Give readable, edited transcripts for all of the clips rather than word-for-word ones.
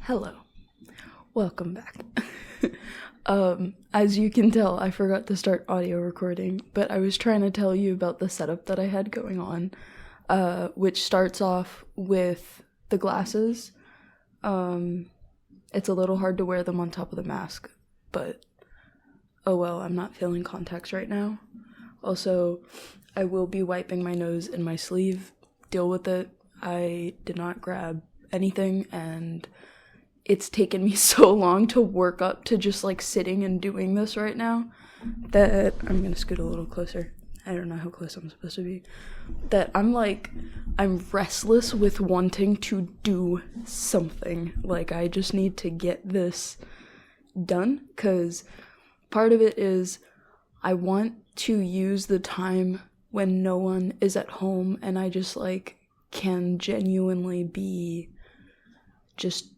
Hello, welcome back. As you can tell, I forgot to start audio recording, but I was trying to tell you about the setup that I had going on, which starts off with the glasses. It's a little hard to wear them on top of the mask, but oh well, I'm not feeling contacts right now. Also, I will be wiping my nose in my sleeve. Deal with it. I did not grab anything, and it's taken me so long to work up to just like sitting and doing this right now that I'm gonna scoot a little closer. I don't know how close I'm supposed to be. That I'm restless with wanting to do something. Like, I just need to get this done, because part of it is I want to use the time when no one is at home and I just like can genuinely be just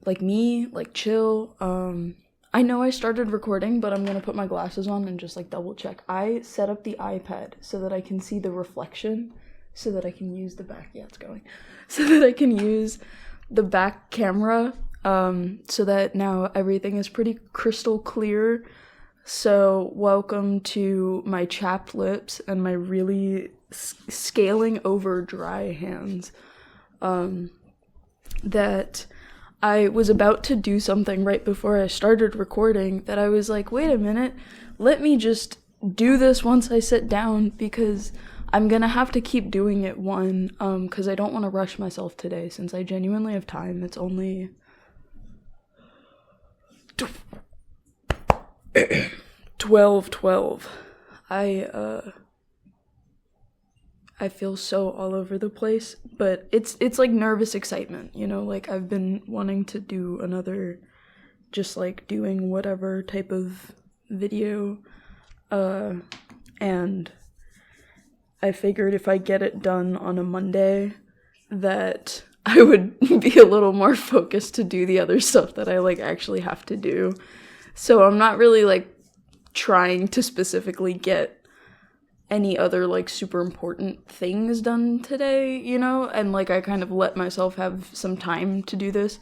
like me, like chill. I know I started recording, but I'm gonna put my glasses on and just like double check. I set up the iPad so that I can see the reflection, so that I can use the back, so that I can use the back camera, so that now everything is pretty crystal clear. So welcome to my chapped lips and my really scaling over dry hands. That I was about to do something right before I started recording that I was like, wait a minute, let me just do this once I sit down, because I'm gonna have to keep doing it because I don't want to rush myself today, since I genuinely have time. It's only 12:12. I feel so all over the place, but it's like nervous excitement, you know, like I've been wanting to do another, just like doing whatever type of video, and I figured if I get it done on a Monday, that I would be a little more focused to do the other stuff that I like actually have to do. So I'm not really like trying to specifically get any other like super important things done today, you know, and like I kind of let myself have some time to do this.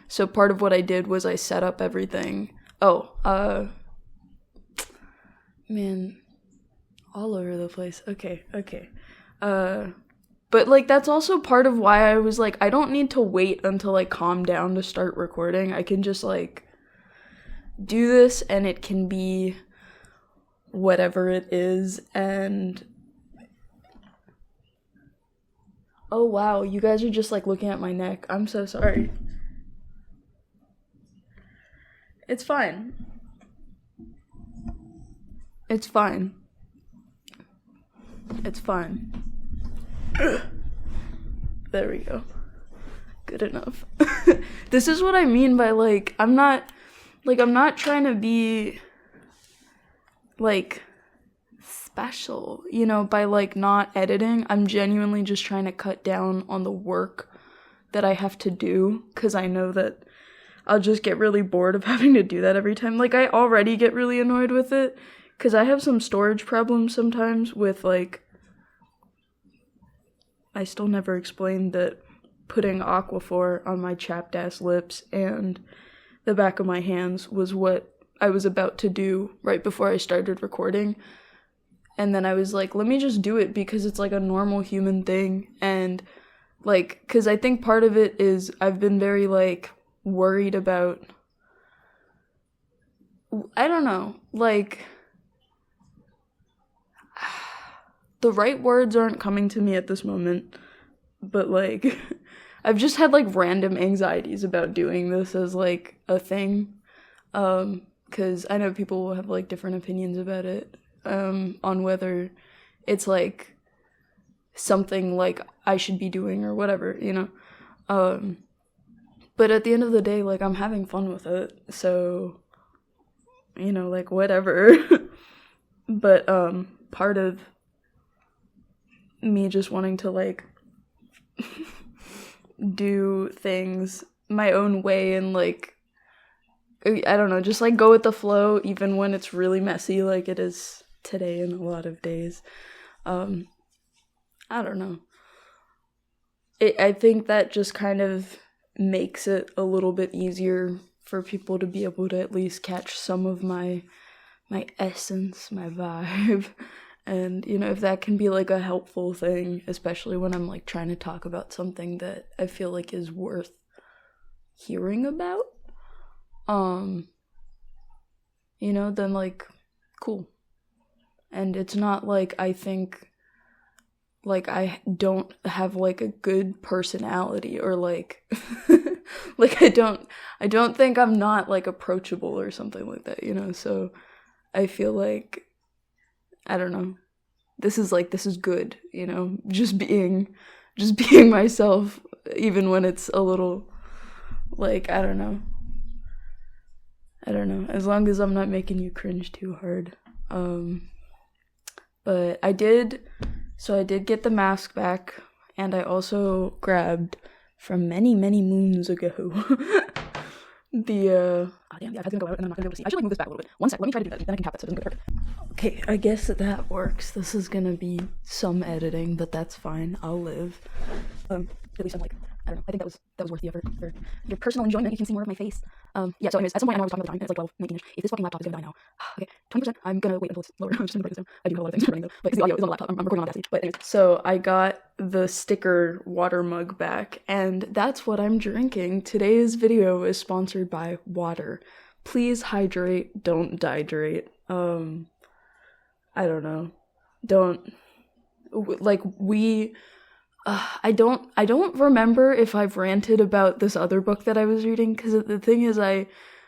So part of what I did was I set up everything. Man, all over the place. Okay. But like that's also part of why I was like, I don't need to wait until I calm down to start recording. I can just like do this, and it can be whatever it is. And oh wow, you guys are just like looking at my neck. I'm so sorry. It's fine. It's fine. There we go. Good enough. This is what I mean by like I'm not trying to be like special, you know, by like not editing. I'm genuinely just trying to cut down on the work that I have to do, because I know that I'll just get really bored of having to do that every time. Like, I already get really annoyed with it, because I have some storage problems sometimes with like, I still never explained that putting Aquaphor on my chapped ass lips and the back of my hands was what I was about to do right before I started recording. And then I was like, let me just do it, because it's like a normal human thing. And like, because I think part of it is I've been very like worried about, I don't know, like the right words aren't coming to me at this moment, but like I've just had like random anxieties about doing this as like a thing. Because I know people will have, like, different opinions about it, on whether it's, like, something, like, I should be doing or whatever, you know? But at the end of the day, like, I'm having fun with it, so, you know, like, whatever. But, part of me just wanting to, like, do things my own way and, like, I don't know, just like go with the flow even when it's really messy like it is today and a lot of days. I don't know. I think that just kind of makes it a little bit easier for people to be able to at least catch some of my essence, my vibe. And, you know, if that can be like a helpful thing, especially when I'm like trying to talk about something that I feel like is worth hearing about, you know, then like, cool. And it's not like I think like I don't have like a good personality or like like I don't think I'm not like approachable or something like that, you know. So I feel like, I don't know, this is good, you know, just being myself even when it's a little like, I don't know, as long as I'm not making you cringe too hard. But I did get the mask back, and I also grabbed from many moons ago the damn, yeah, I had to go out and I'm not gonna be able to see. I should like move this back a little bit. One sec, let me try to do that, then I can tap it so it doesn't go dark. Okay, I guess that works. This is gonna be some editing, but that's fine. I'll live. At least I'm like, I don't know, I think that was worth the effort for your personal enjoyment. You can see more of my face. Yeah, so anyways, at some point I know I was talking about the time, and it's like 12:19ish. If this fucking laptop is gonna die now, okay, 20%, I'm gonna wait until it's lower. I'm just gonna break this down. I do have a lot of things running though, but because the audio is on the laptop, I'm recording on Audacity. But anyways, so I got the sticker water mug back, and that's what I'm drinking. Today's video is sponsored by water. Please hydrate, don't dihydrate. I don't know. Don't, like, I don't remember if I've ranted about this other book that I was reading, because the thing is I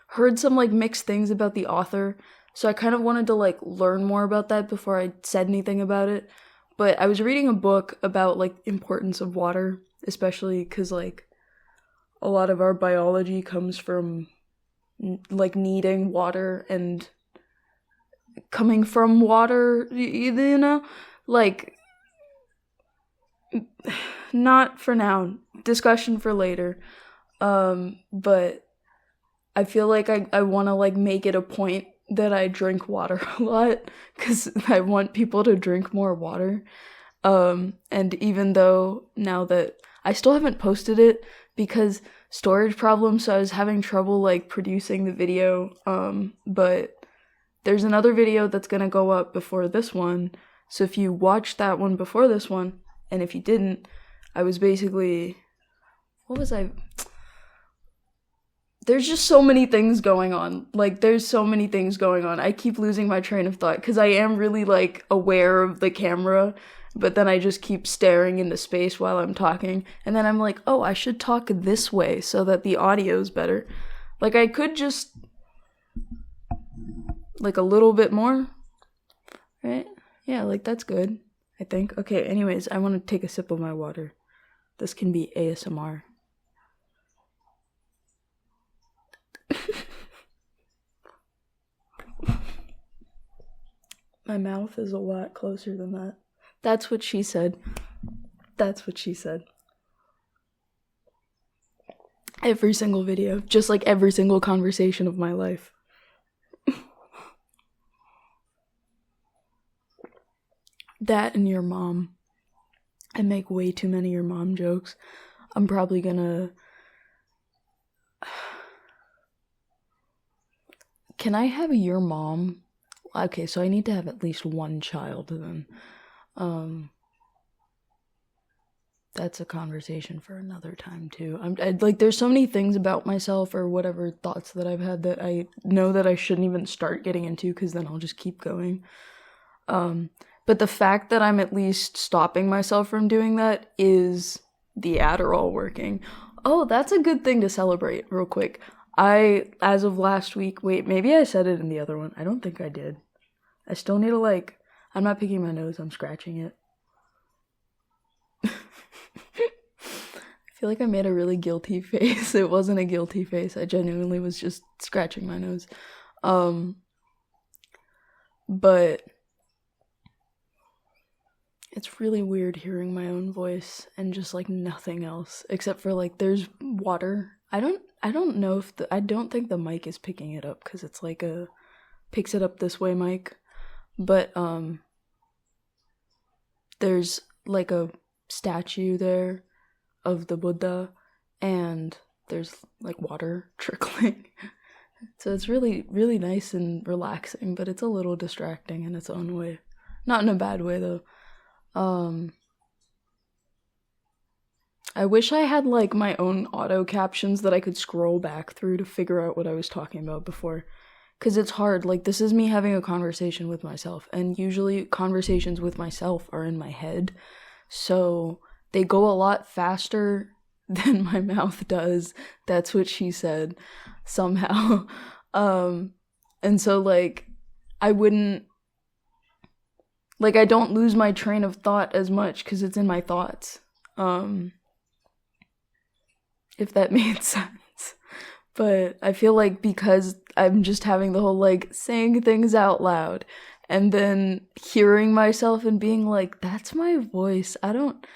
heard some like mixed things about the author, so I kind of wanted to like learn more about that before I said anything about it. But I was reading a book about like importance of water, especially because like a lot of our biology comes from like needing water and coming from water, you know, like, not for now, discussion for later. But I feel like I want to like make it a point that I drink water a lot, because I want people to drink more water. And even though now that I still haven't posted it because storage problems, so I was having trouble like producing the video, but there's another video that's gonna go up before this one, so if you watched that one before this one, and if you didn't, I was basically, there's just so many things going on. Like, there's so many things going on. I keep losing my train of thought, because I am really, like, aware of the camera, but then I just keep staring into space while I'm talking, and then I'm like, oh, I should talk this way so that the audio's better. Like, I could just, like, a little bit more, right? Yeah, like, that's good, I think. Okay, anyways, I want to take a sip of my water. This can be ASMR. My mouth is a lot closer than that. That's what she said. That's what she said. Every single video, just like every single conversation of my life. That and your mom. I make way too many your mom jokes. I'm probably gonna... Can I have your mom? Okay, so I need to have at least one child then. That's a conversation for another time too. Like, there's so many things about myself or whatever thoughts that I've had that I know that I shouldn't even start getting into, because then I'll just keep going. But the fact that I'm at least stopping myself from doing that is the Adderall working. Oh, that's a good thing to celebrate real quick. As of last week, wait, maybe I said it in the other one. I don't think I did. I still need to, like, I'm not picking my nose, I'm scratching it. I feel like I made a really guilty face. It wasn't a guilty face. I genuinely was just scratching my nose. But it's really weird hearing my own voice and just, like, nothing else. Except for, like, there's water I don't know if I don't think the mic is picking it up because it's like picks it up this way mic, but there's like a statue there of the Buddha, and there's like water trickling. So it's really, really nice and relaxing, but it's a little distracting in its own way. Not in a bad way though. I wish I had like my own auto captions that I could scroll back through to figure out what I was talking about before. Cause it's hard, like this is me having a conversation with myself, and usually conversations with myself are in my head. So they go a lot faster than my mouth does. That's what she said, somehow. And so like I wouldn't, like I don't lose my train of thought as much because it's in my thoughts. If that made sense. But I feel like because I'm just having the whole like saying things out loud and then hearing myself and being like, that's my voice. I don't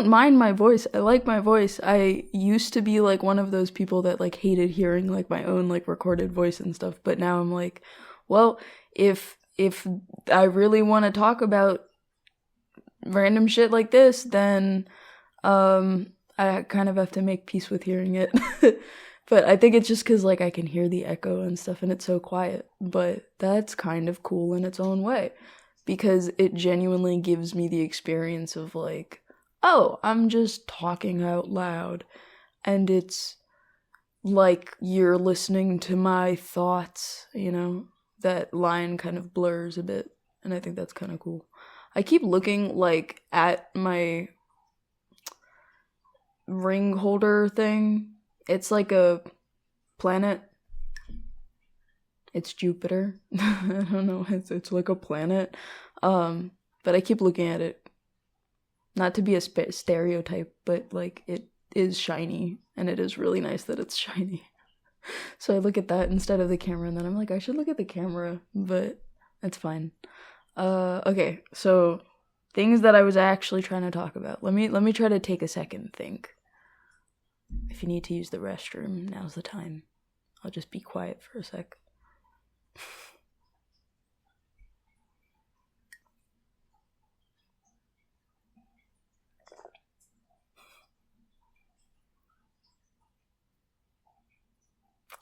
mind my voice. I like my voice. I used to be like one of those people that like hated hearing like my own like recorded voice and stuff, but now I'm like, well, if I really want to talk about random shit like this, then I kind of have to make peace with hearing it. But I think it's just because like I can hear the echo and stuff and it's so quiet, but that's kind of cool in its own way because it genuinely gives me the experience of like, oh, I'm just talking out loud, and it's like you're listening to my thoughts, you know? That line kind of blurs a bit, and I think that's kind of cool. I keep looking like at my ring holder thing. It's like a planet. It's Jupiter. I don't know. It's like a planet. But I keep looking at it. Not to be a stereotype, but like it is shiny, and it is really nice that it's shiny. So I look at that instead of the camera, and then I'm like, I should look at the camera, but it's fine. Okay, so things that I was actually trying to talk about. Let me try to take a second and think. If you need to use the restroom, now's the time. I'll just be quiet for a sec.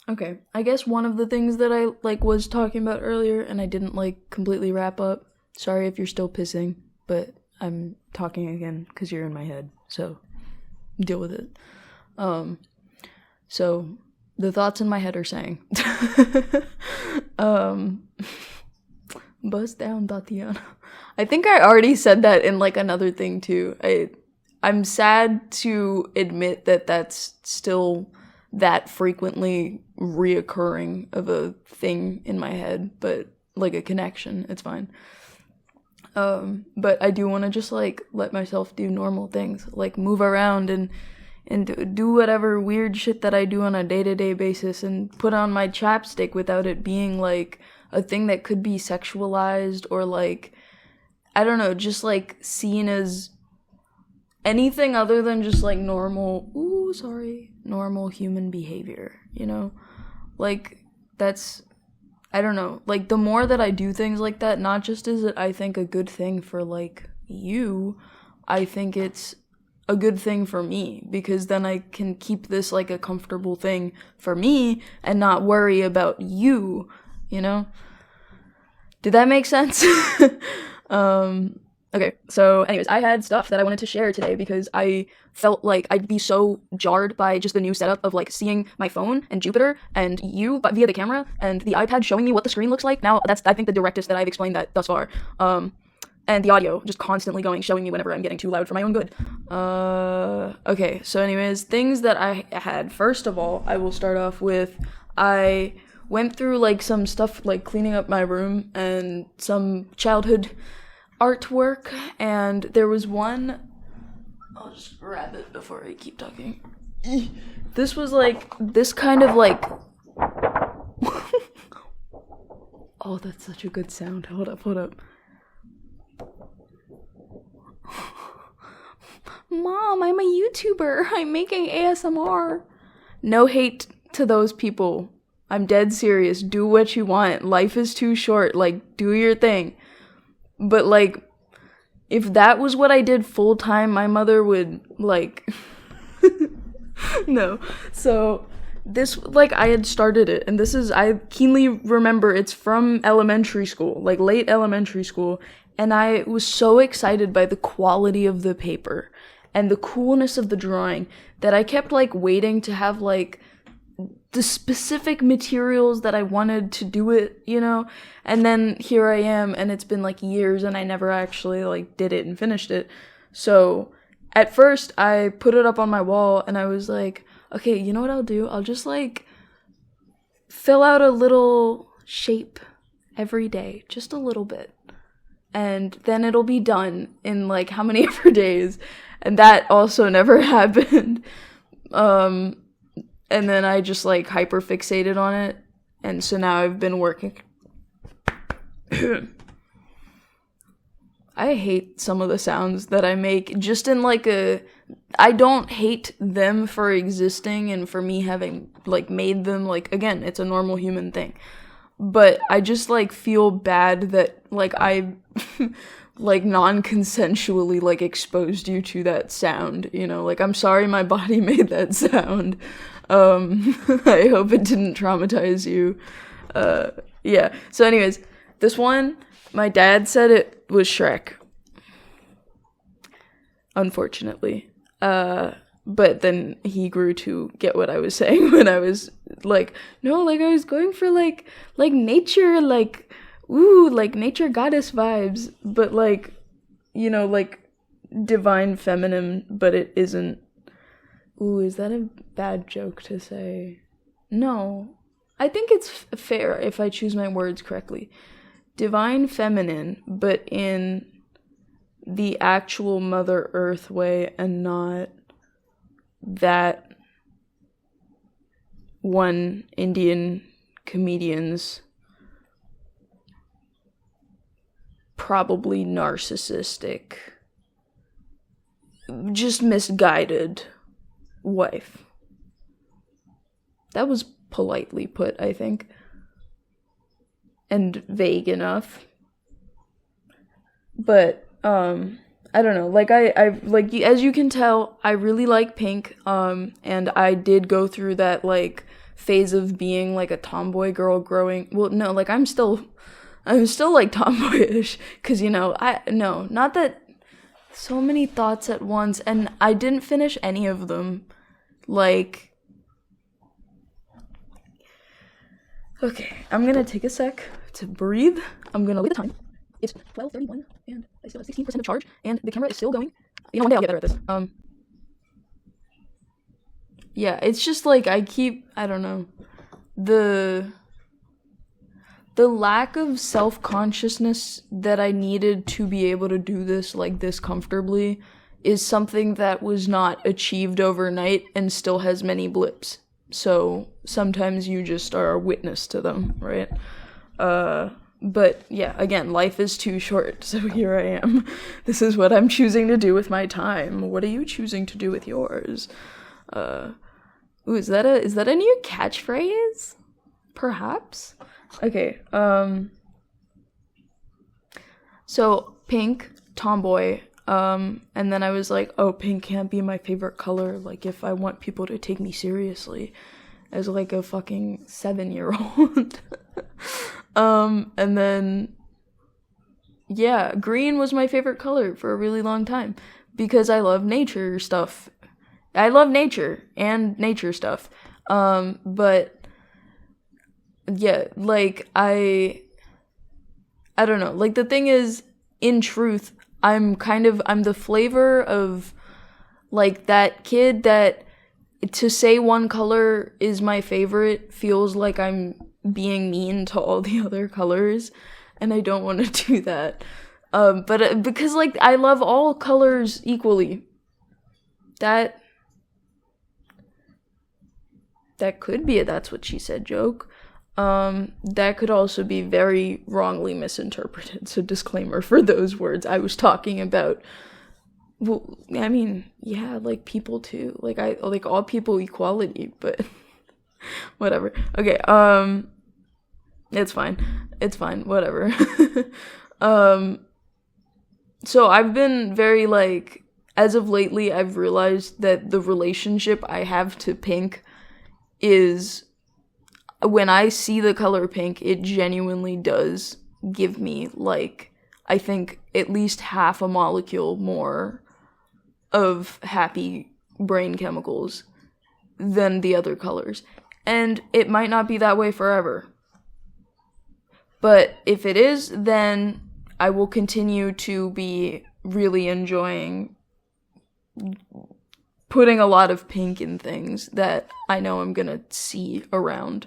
Okay, I guess one of the things that I like was talking about earlier and I didn't like completely wrap up. Sorry if you're still pissing, but I'm talking again because you're in my head, so deal with it. So the thoughts in my head are saying, buzz down, Tatiana. I think I already said that in like another thing too. I'm sad to admit that that's still that frequently reoccurring of a thing in my head, but like a connection, it's fine. But I do want to just like let myself do normal things, like move around and do whatever weird shit that I do on a day-to-day basis and put on my chapstick without it being like a thing that could be sexualized or like, I don't know, just like seen as anything other than just like normal human behavior, you know? Like, that's, I don't know, like the more that I do things like that, not just is it I think a good thing for like you, I think it's a good thing for me, because then I can keep this like a comfortable thing for me and not worry about you, you know? Did that make sense? Okay, so anyways, I had stuff that I wanted to share today because I felt like I'd be so jarred by just the new setup of like seeing my phone and Jupiter and you via the camera and the iPad showing me what the screen looks like. Now that's, I think, the directest that I've explained that thus far. And the audio just constantly showing me whenever I'm getting too loud for my own good. Okay, so anyways, things that I had. First of all, I will start off with, I went through like some stuff like cleaning up my room and some childhood artwork, and there was one, I'll just grab it before I keep talking. This was like, this kind of like, oh, that's such a good sound. Hold up. Mom, I'm a YouTuber. I'm making ASMR. No hate to those people. I'm dead serious. Do what you want. Life is too short. Like, do your thing. But, like, if that was what I did full time, my mother would, like... No. So, this, like, I had started it. And this is, I keenly remember it's from elementary school. Like, late elementary school. And I was so excited by the quality of the paper and the coolness of the drawing that I kept, like, waiting to have, like, the specific materials that I wanted to do it, you know? And then here I am, and it's been, like, years, and I never actually, like, did it and finished it. So, at first, I put it up on my wall, and I was like, okay, you know what I'll do? I'll just, like, fill out a little shape every day, just a little bit. And then it'll be done in, like, how many ever days. And that also never happened. And then I just, like, hyper-fixated on it. And so now I've been working. I hate some of the sounds that I make just in, like, I don't hate them for existing and for me having, like, made them. Like, again, it's a normal human thing. But I just, like, feel bad that, like, I... like, non-consensually, like, exposed you to that sound, you know? Like, I'm sorry my body made that sound. I hope it didn't traumatize you. Yeah. So anyways, this one, my dad said it was Shrek. Unfortunately. But then he grew to get what I was saying when I was, like, no, like, I was going for, like, nature, like... ooh, like, nature goddess vibes, but, like, you know, like, divine feminine, but it isn't. Ooh, is that a bad joke to say? No. I think it's fair if I choose my words correctly. Divine feminine, but in the actual Mother Earth way and not that one Indian comedian's probably narcissistic, just misguided wife. That was politely put, I think. And vague enough. But, I don't know, like, I like, as you can tell, I really like Pink, and I did go through that, like, phase of being, like, a tomboy girl growing, well, no, like, I'm still, like, tomboyish, because, you know, not that, so many thoughts at once, and I didn't finish any of them, like, okay, I'm gonna take a sec to breathe, I'm gonna look at the time, it's 12:31, and I still have 16% of charge, and the camera is still going, you know, one day I'll get better at this, yeah, it's just, like, I don't know, the lack of self-consciousness that I needed to be able to do this, like, this comfortably is something that was not achieved overnight and still has many blips. So, sometimes you just are a witness to them, right? But, yeah, again, life is too short, so here I am. This is what I'm choosing to do with my time. What are you choosing to do with yours? Ooh, is that a new catchphrase? Perhaps? Okay, so, Pink, tomboy, and then I was like, oh, pink can't be my favorite color, like, if I want people to take me seriously, as, like, a fucking 7-year-old, and then, yeah, green was my favorite color for a really long time, because I love nature stuff, I love nature, and nature stuff, but, yeah, like, I don't know, like, the thing is, in truth, I'm the flavor of, like, that kid that, to say one color is my favorite feels like I'm being mean to all the other colors, and I don't want to do that, but, because, like, I love all colors equally, that could be a that's what she said joke. That could also be very wrongly misinterpreted, so disclaimer for those words. I was talking about Well, I mean, yeah, like people too. Like I like all people equality, but whatever. Okay, it's fine. It's fine. Whatever. um so I've been very like as of lately I've realized that the relationship I have to pink is when I see the color pink, it genuinely does give me like I think at least half a molecule more of happy brain chemicals than the other colors. And it might not be that way forever. But if it is, then I will continue to be really enjoying putting a lot of pink in things that I know I'm gonna see around.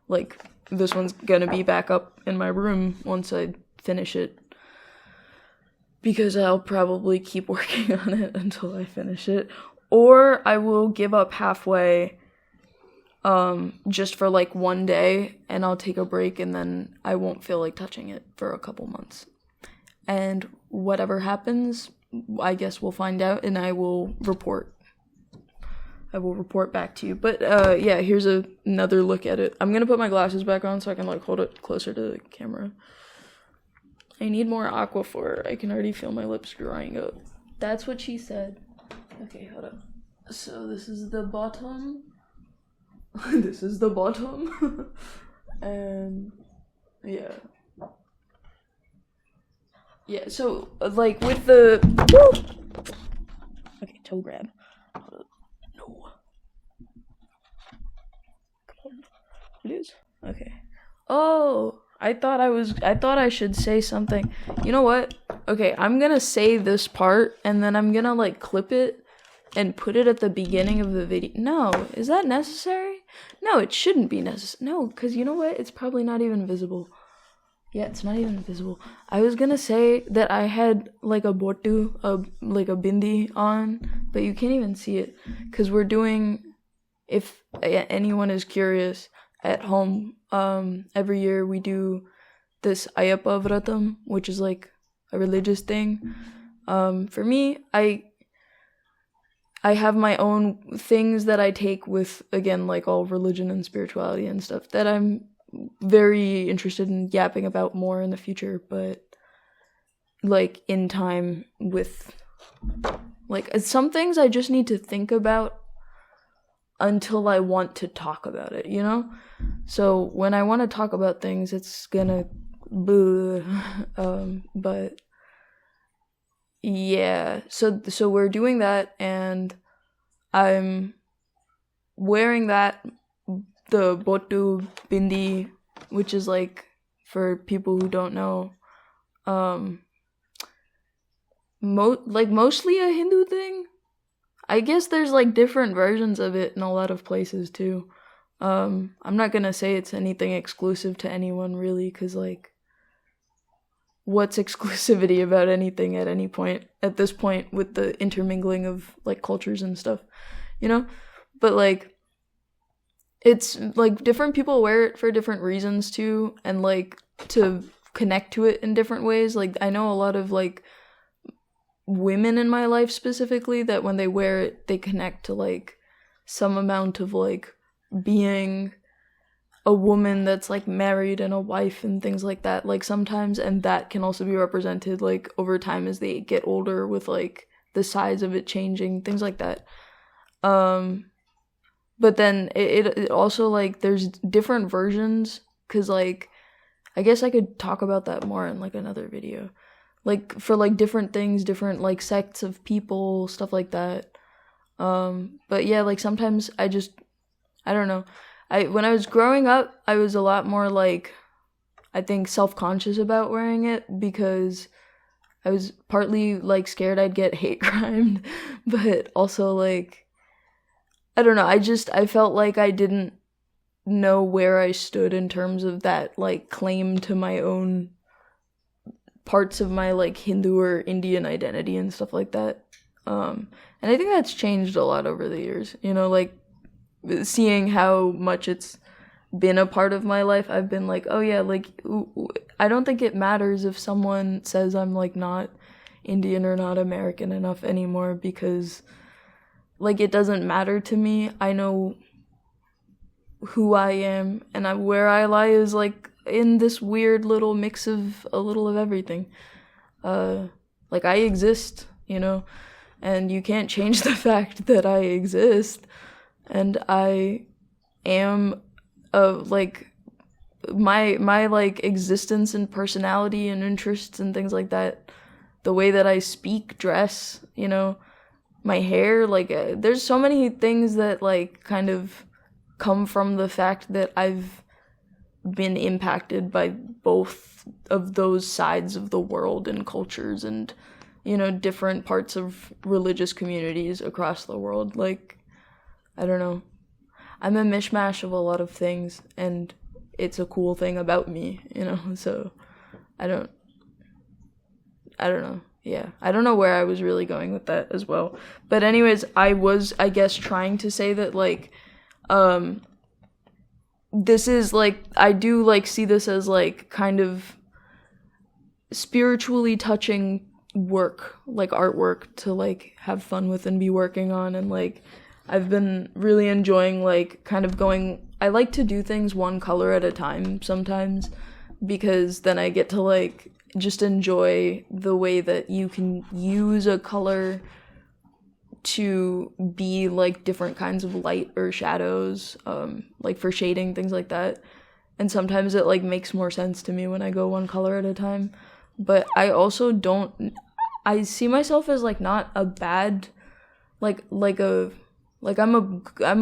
Like, this one's gonna be back up in my room once I finish it. Because I'll probably keep working on it until I finish it. Or I will give up halfway just for like one day and I'll take a break and then I won't feel like touching it for a couple months. And whatever happens, I guess we'll find out and I will report. I will report back to you. But yeah, here's another look at it. I'm gonna put my glasses back on so I can like hold it closer to the camera. I need more Aquaphor. I can already feel my lips drying up. That's what she said. Okay, hold up. So this is the bottom. This is the bottom. And yeah. Yeah, so like with the okay, toe grab. No. Come on. It is? Okay. Oh, I thought I should say something. You know what? Okay, I'm gonna say this part and then I'm gonna like clip it and put it at the beginning of the video. No, is that necessary? No, it shouldn't be necessary. No, because you know what? It's probably not even visible. Yeah, it's not even visible. I was gonna say that I had like a botu, like a bindi on, but you can't even see it. Because we're doing, if anyone is curious, at home, every year we do this Ayappa Vratam, which is like a religious thing. For me, I have my own things that I take with, again, like all religion and spirituality and stuff that I'm very interested in yapping about more in the future, but like in time with like some things I just need to think about until I want to talk about it, you know? So when I want to talk about things, it's gonna but yeah, so we're doing that and I'm wearing that, the botu bindi, which is like, for people who don't know, mostly a Hindu thing. I guess there's like different versions of it in a lot of places too. I'm not gonna say it's anything exclusive to anyone really, cause like, what's exclusivity about anything at any point, at this point with the intermingling of like cultures and stuff, you know? But like, it's like different people wear it for different reasons too, and like to connect to it in different ways. Like I know a lot of like women in my life specifically that when they wear it, they connect to like some amount of like being a woman that's like married and a wife and things like that, like sometimes, and that can also be represented like over time as they get older with like the size of it changing, things like that. But then it also like there's different versions, because like I guess I could talk about that more in like another video, like for like different things, different like sects of people, stuff like that. But yeah, like sometimes I don't know. When I was growing up, I was a lot more like, I think, self-conscious about wearing it because I was partly like scared I'd get hate crimed, but also like, I don't know, I felt like I didn't know where I stood in terms of that like claim to my own parts of my like Hindu or Indian identity and stuff like that. And I think that's changed a lot over the years, you know, like seeing how much it's been a part of my life. I've been like, oh yeah, like I don't think it matters if someone says I'm like not Indian or not American enough anymore, because like it doesn't matter to me. I know who I am, and where I lie is like in this weird little mix of a little of everything. Like I exist, and you can't change the fact that I exist, and I am like my like existence and personality and interests and things like that, the way that I speak, dress, my hair, like there's so many things that like kind of come from the fact that I've been impacted by both of those sides of the world and cultures and different parts of religious communities across the world. Like I don't know, I'm a mishmash of a lot of things, and it's a cool thing about me, so I don't know. Yeah, I don't know where I was really going with that as well. But anyways, I guess, trying to say that, like, this is, like, I do, like, see this as, like, kind of spiritually touching work, like, artwork to, like, have fun with and be working on. And, like, I've been really enjoying, like, kind of going, I like to do things one color at a time sometimes, because then I get to, like, just enjoy the way that you can use a color to be like different kinds of light or shadows, like for shading, things like that. And sometimes it like makes more sense to me when I go one color at a time. But I also I see myself as like not a bad, I'm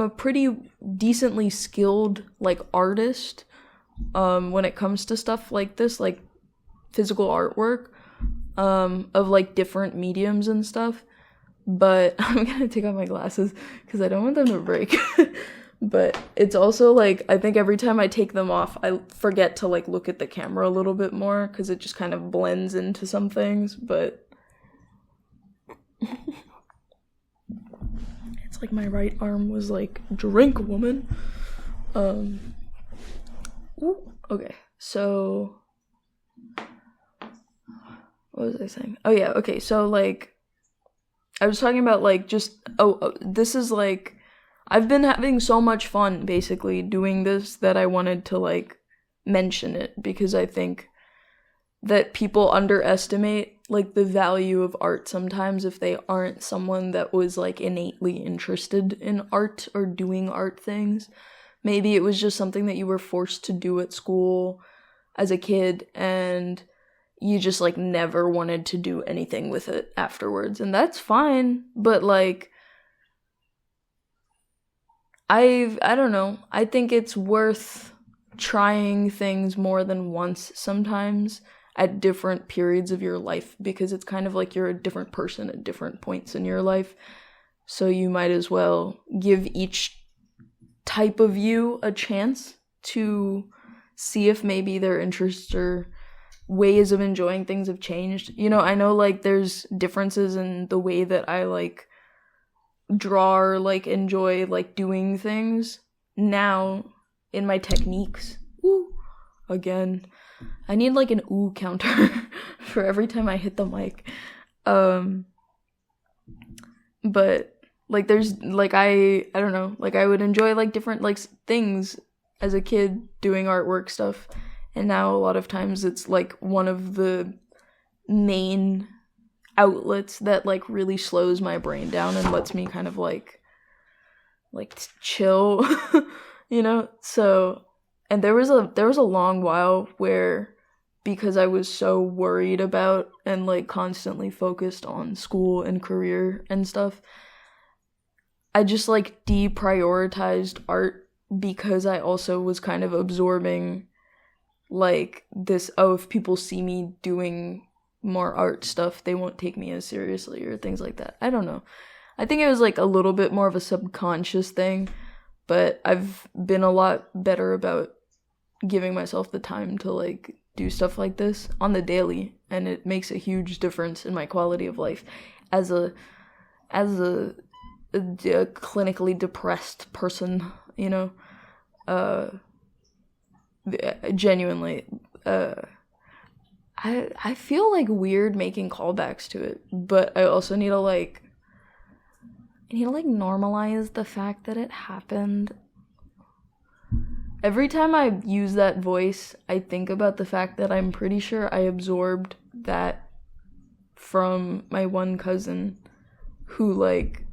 a pretty decently skilled like artist when it comes to stuff like this, like physical artwork, of like different mediums and stuff. But I'm gonna take off my glasses because I don't want them to break. But it's also like, I think every time I take them off, I forget to like look at the camera a little bit more because it just kind of blends into some things. But it's like my right arm was like, drink, woman. Okay, so what was I saying? Oh yeah, okay, so like I was talking about like just this is like, I've been having so much fun basically doing this that I wanted to like mention it, because I think that people underestimate like the value of art sometimes if they aren't someone that was like innately interested in art or doing art things. Maybe it was just something that you were forced to do at school as a kid, and you just like never wanted to do anything with it afterwards, and that's fine. But like I don't know, I think it's worth trying things more than once sometimes at different periods of your life, because it's kind of like you're a different person at different points in your life, so you might as well give each type of you a chance to see if maybe their interests or ways of enjoying things have changed. I know like there's differences in the way that I like draw or like enjoy like doing things now in my techniques. Ooh, again, I need like an ooh counter for every time I hit the mic. But like there's like I don't know, like I would enjoy like different like things as a kid doing artwork stuff, and now a lot of times it's like one of the main outlets that like really slows my brain down and lets me kind of like chill. So, and there was a long while where, because I was so worried about and like constantly focused on school and career and stuff, I just like deprioritized art, because I also was kind of absorbing like this, if people see me doing more art stuff, they won't take me as seriously or things like that. I don't know. I think it was like a little bit more of a subconscious thing, but I've been a lot better about giving myself the time to like do stuff like this on the daily, and it makes a huge difference in my quality of life as a clinically depressed person, genuinely. I feel like weird making callbacks to it, but I also need to like normalize the fact that it happened. Every time I use that voice, I think about the fact that I'm pretty sure I absorbed that from my one cousin who, like,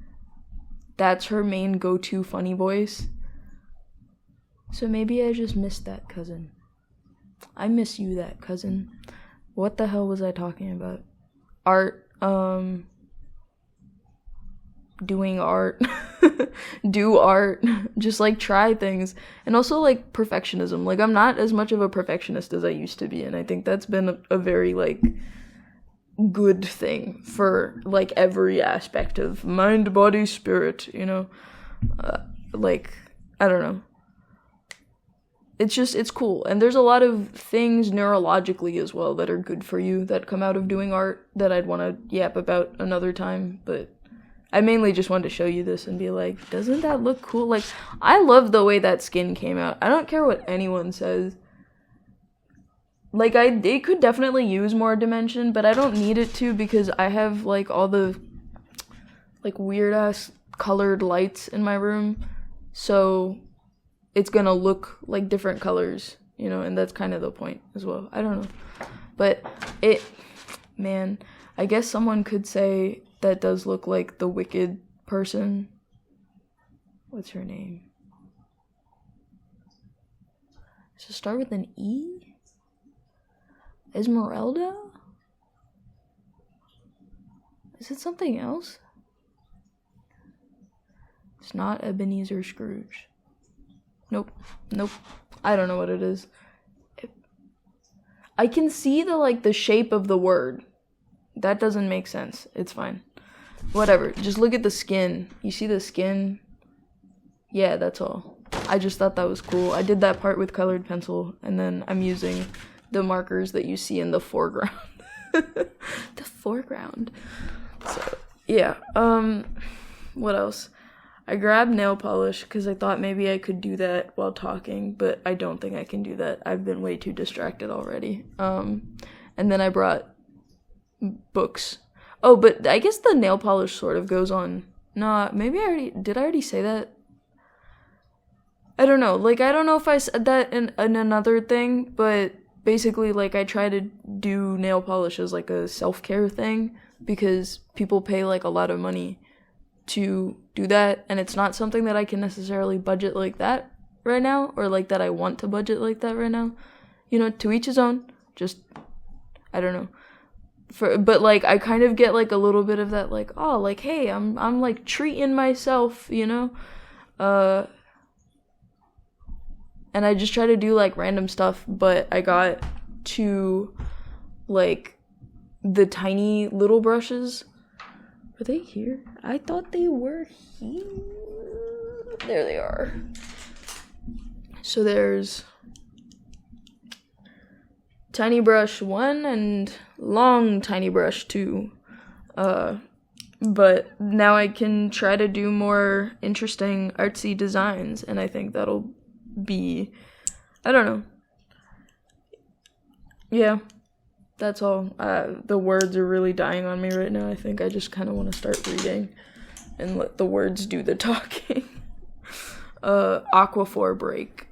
that's her main go-to funny voice. So maybe I just missed that cousin. I miss you, that cousin. What the hell was I talking about? Art, doing art. Do art. Just, like, try things. And also, like, perfectionism. Like, I'm not as much of a perfectionist as I used to be, and I think that's been a very, like, good thing for, like, every aspect of mind, body, spirit, you know? Like, I don't know. It's cool. And there's a lot of things neurologically as well that are good for you that come out of doing art that I'd want to yap about another time, but I mainly just wanted to show you this and be like, doesn't that look cool? Like, I love the way that skin came out. I don't care what anyone says. Like, it could definitely use more dimension, but I don't need it to because I have, like, all the, like, weird-ass colored lights in my room, so it's gonna look like different colors, you know, and that's kind of the point as well. I don't know. But man, I guess someone could say that does look like the wicked person. What's her name? Does it start with an E? Esmeralda? Is it something else? It's not Ebenezer Scrooge. Nope. I don't know what it is. I can see the shape of the word. That doesn't make sense. It's fine. Whatever. Just look at the skin. You see the skin? Yeah, that's all. I just thought that was cool. I did that part with colored pencil, and then I'm using the markers that you see in the foreground. The foreground. So, yeah. What else? I grabbed nail polish because I thought maybe I could do that while talking, but I don't think I can do that. I've been way too distracted already. And then I brought books. Oh, but I guess the nail polish sort of goes on. Nah, maybe I already say that? I don't know. Like, I don't know if I said that in another thing, but basically, like, I try to do nail polish as, like, a self-care thing because people pay, like, a lot of money to do that, and it's not something that I can necessarily budget like that right now, or like that I want to budget like that right now. You know, to each his own. Just, I don't know. But like I kind of get like a little bit of that, like, oh, like, hey, I'm like treating myself, you know, and I just try to do like random stuff. But I got two like the tiny little brushes. Were they here? I thought they were here. There they are. So there's tiny brush 1 and long tiny brush 2. But now I can try to do more interesting artsy designs, and I think that'll be, I don't know. Yeah. That's all. The words are really dying on me right now. I think I just kind of want to start reading and let the words do the talking. Aquaphor break.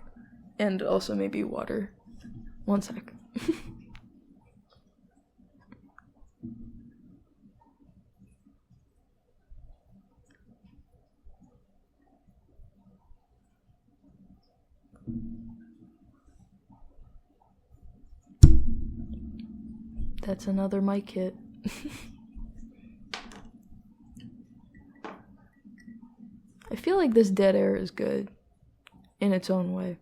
And also maybe water. One sec. That's another mic hit. I feel like this dead air is good in its own way.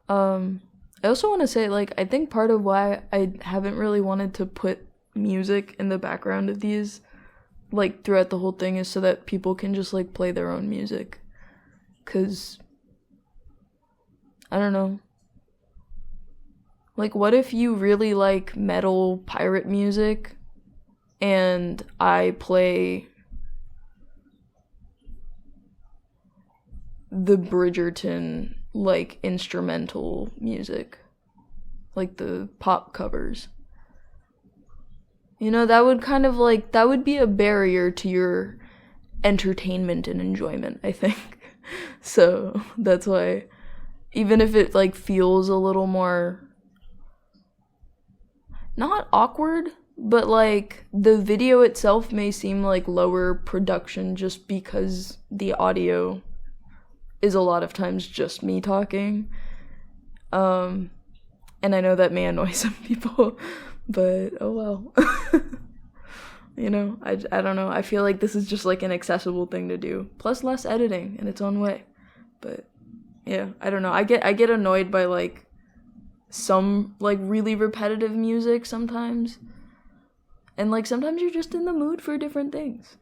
I also want to say, like, I think part of why I haven't really wanted to put music in the background of these, like, throughout the whole thing is so that people can just, like, play their own music. 'Cause, I don't know. Like, what if you really like metal pirate music and I play the Bridgerton, like, instrumental music? Like the pop covers. You know, that would kind of like, that would be a barrier to your entertainment and enjoyment, I think. So that's why, even if it like feels a little more, not awkward, but like the video itself may seem like lower production just because the audio is a lot of times just me talking. And I know that may annoy some people, but oh well. You know, I don't know. I feel like this is just like an accessible thing to do. Plus less editing in its own way. But yeah, I don't know. I get annoyed by like some like really repetitive music sometimes. And like sometimes you're just in the mood for different things.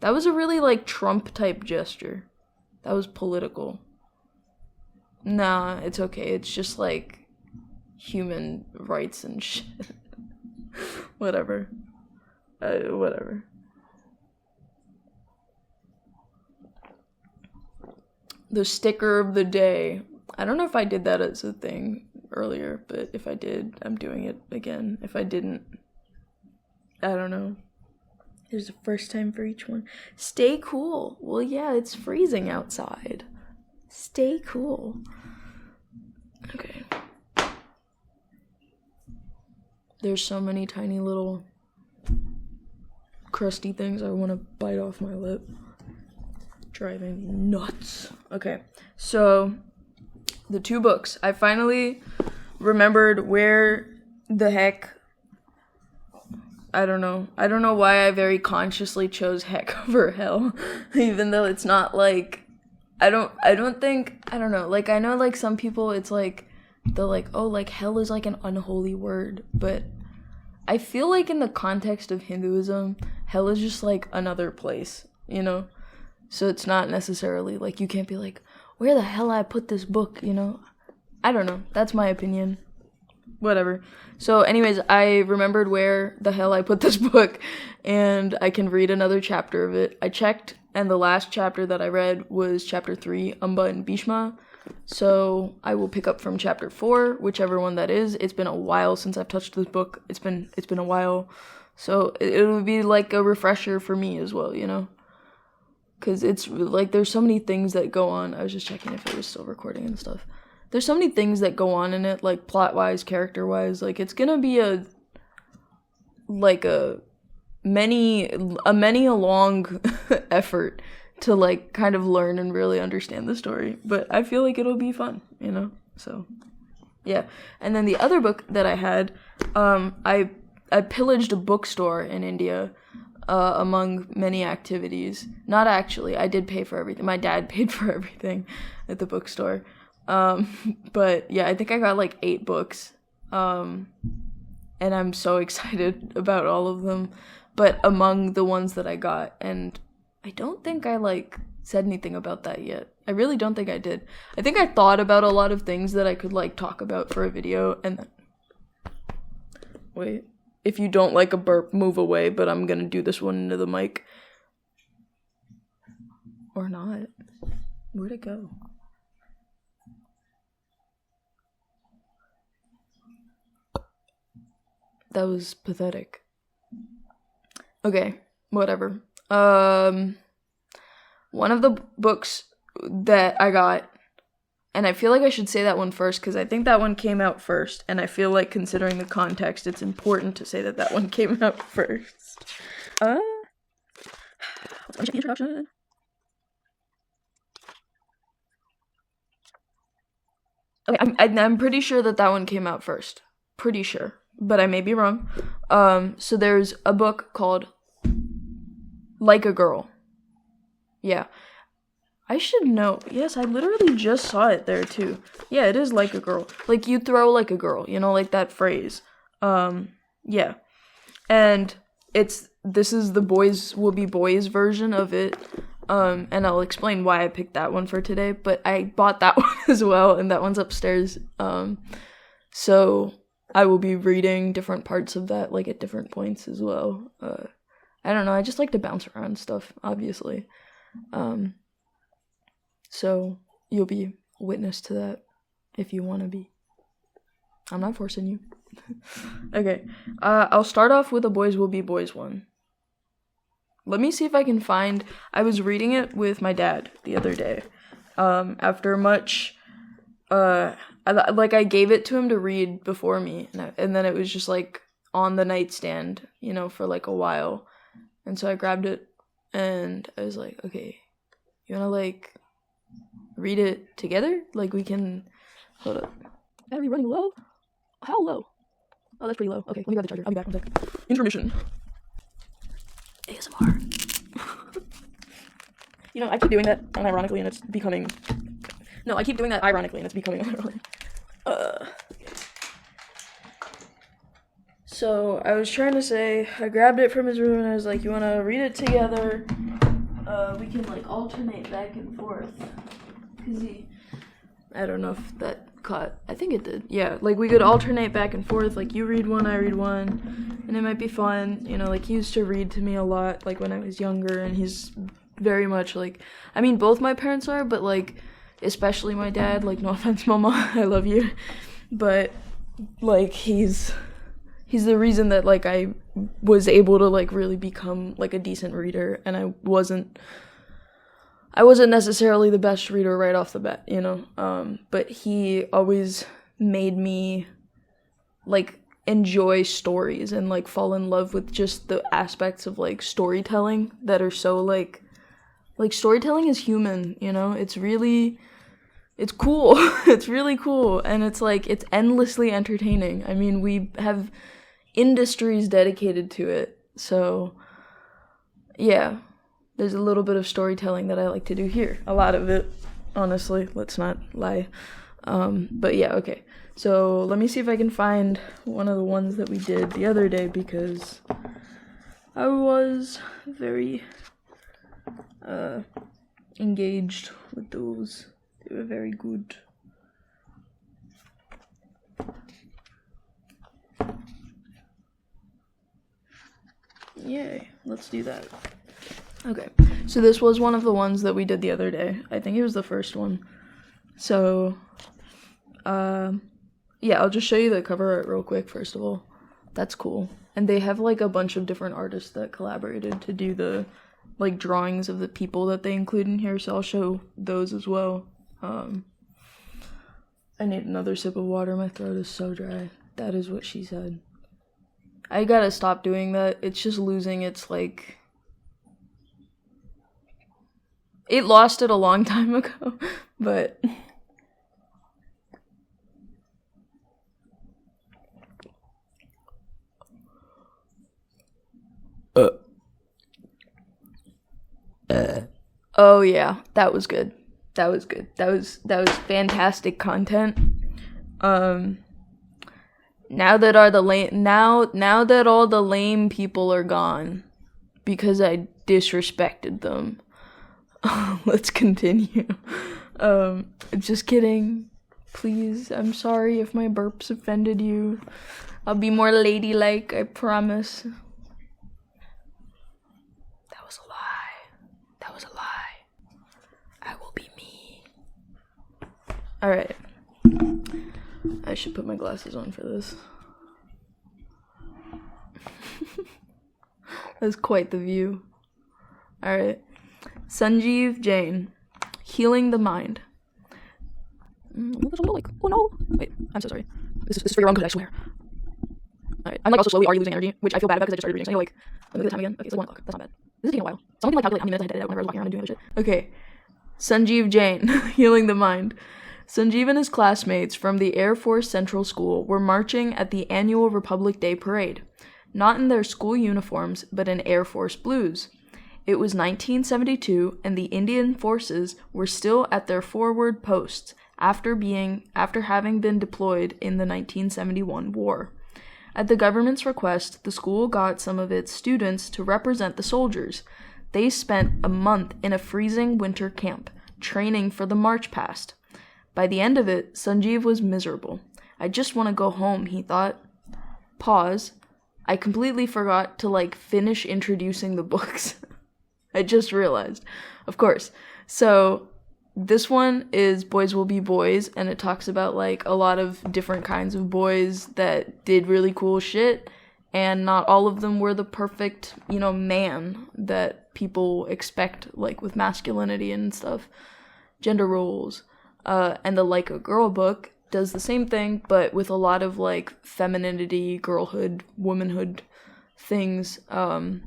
That was a really like Trump type gesture. That was political. Nah, it's okay. It's just like human rights and shit. Whatever. Whatever. The sticker of the day. I don't know if I did that as a thing earlier, but if I did, I'm doing it again. If I didn't, I don't know. There's a first time for each one. Stay cool. Well, yeah, it's freezing outside. Stay cool. Okay. There's so many tiny little crusty things I want to bite off my lip. Driving me nuts. Okay, so the 2 books. I finally remembered where the heck, I don't know why I very consciously chose heck over hell, even though it's not like, I don't know, like I know like some people it's like, they're like, oh, like hell is like an unholy word, but I feel like in the context of Hinduism, hell is just like another place, you know? So it's not necessarily like, you can't be like, where the hell I put this book, you know? I don't know. That's my opinion. Whatever. So anyways, I remembered where the hell I put this book, and I can read another chapter of it. I checked, and the last chapter that I read was chapter 3, Amba and Bhishma. So I will pick up from chapter 4, whichever one that is. It's been a while since I've touched this book. It's been a while. So it would be like a refresher for me as well, you know? Because it's like, there's so many things that go on. I was just checking if it was still recording and stuff. There's so many things that go on in it, like plot-wise, character-wise. Like, it's gonna be a many a long effort to like kind of learn and really understand the story, but I feel like it'll be fun, you know? So yeah. And then the other book that I had, I pillaged a bookstore in India, among many activities. Not actually, I did pay for everything. My dad paid for everything at the bookstore. But yeah, I think I got like 8 books. And I'm so excited about all of them. But among the ones that I got, and I don't think I like said anything about that yet. I really don't think I did. I think I thought about a lot of things that I could like talk about for a video, and then wait. If you don't like a burp, move away, but I'm gonna do this one into the mic. Or not. Where'd it go? That was pathetic. Okay, whatever. One of the books that I got, and I feel like I should say that one first, because I think that one came out first, and I feel like considering the context, it's important to say that that one came out first. Let me check the introduction. Okay, I'm pretty sure that one came out first. Pretty sure, but I may be wrong. So there's a book called Like a Girl. Yeah. I should know. Yes, I literally just saw it there too. Yeah, it is Like a Girl. Like, you throw like a girl, you know, like that phrase. Yeah. And this is the Boys Will Be Boys version of it. And I'll explain why I picked that one for today, but I bought that one as well, and that one's upstairs. So I will be reading different parts of that, like, at different points as well. I don't know, I just like to bounce around stuff, obviously. So you'll be witness to that if you want to be. I'm not forcing you. Okay. I'll start off with a Boys Will Be Boys one. Let me see if I can find... I was reading it with my dad the other day. After much... I gave it to him to read before me. And then it was just, like, on the nightstand, you know, for, like, a while. And so I grabbed it. And I was like, okay, you wanna, like, read it together? Like, we can... Hold up. Are we running low? How low? Oh, that's pretty low. Okay, let me grab the charger. I'll be back in a sec. Intermission. ASMR. You know, I keep doing that unironically and it's becoming... No, I keep doing that ironically and it's becoming ironic. So, I was trying to say, I grabbed it from his room and I was like, you wanna read it together? We can, like, alternate back and forth. Cause I don't know if that caught. I think it did. Yeah, like, we could alternate back and forth. Like, you read one, I read one. And it might be fun. You know, like, he used to read to me a lot, like, when I was younger. And he's very much, like... I mean, both my parents are, but, like, especially my dad. Like, no offense, Mama. I love you. But, like, he's the reason that, like, I was able to, like, really become, like, a decent reader. And I wasn't necessarily the best reader right off the bat, you know, but he always made me, like, enjoy stories and, like, fall in love with just the aspects of, like, storytelling that are so, like, storytelling is human, you know, it's cool, it's really cool, and it's, like, it's endlessly entertaining. I mean, we have industries dedicated to it, so, yeah. There's a little bit of storytelling that I like to do here. A lot of it, honestly. Let's not lie. But yeah, okay. So let me see if I can find one of the ones that we did the other day because I was very engaged with those. They were very good. Yay, let's do that. Okay, so this was one of the ones that we did the other day. I think it was the first one. So, yeah, I'll just show you the cover art real quick, first of all. That's cool. And they have, like, a bunch of different artists that collaborated to do the, like, drawings of the people that they include in here, so I'll show those as well. I need another sip of water. My throat is so dry. That is what she said. I gotta stop doing that. It's just losing its, like... It lost it a long time ago, but... Oh yeah, that was good. That was good. That was fantastic content. Now that all the lame people are gone, because I disrespected them. Let's continue. Just kidding. Please, I'm sorry if my burps offended you. I'll be more ladylike, I promise. That was a lie. That was a lie. I will be me. Alright. I should put my glasses on for this. That's quite the view. Alright. Sanjeev Jain, Healing the Mind. Oh no! Wait, I'm so sorry. This is for your own good, I swear. Alright, I'm, like, also slowly already losing energy, which I feel bad about because I just started reading, so I need to, like, let me look at the time again. Okay, it's, like, 1 o'clock. That's not bad. This is taking a while. Someone can, like, calculate how many minutes I did it whenever I was walking around and doing other shit. Okay. Sanjeev Jain, Healing the Mind. Sanjeev and his classmates from the Air Force Central School were marching at the annual Republic Day parade. Not in their school uniforms, but in Air Force blues. It was 1972, and the Indian forces were still at their forward posts after having been deployed in the 1971 war. At the government's request, the school got some of its students to represent the soldiers. They spent a month in a freezing winter camp, training for the march past. By the end of it, Sanjeev was miserable. I just want to go home, he thought. Pause. I completely forgot to, like, finish introducing the books. I just realized. Of course. So, this one is Boys Will Be Boys, and it talks about, like, a lot of different kinds of boys that did really cool shit, and not all of them were the perfect, man that people expect, like, with masculinity and stuff, gender roles. And the Like a Girl book does the same thing, but with a lot of, like, femininity, girlhood, womanhood things, and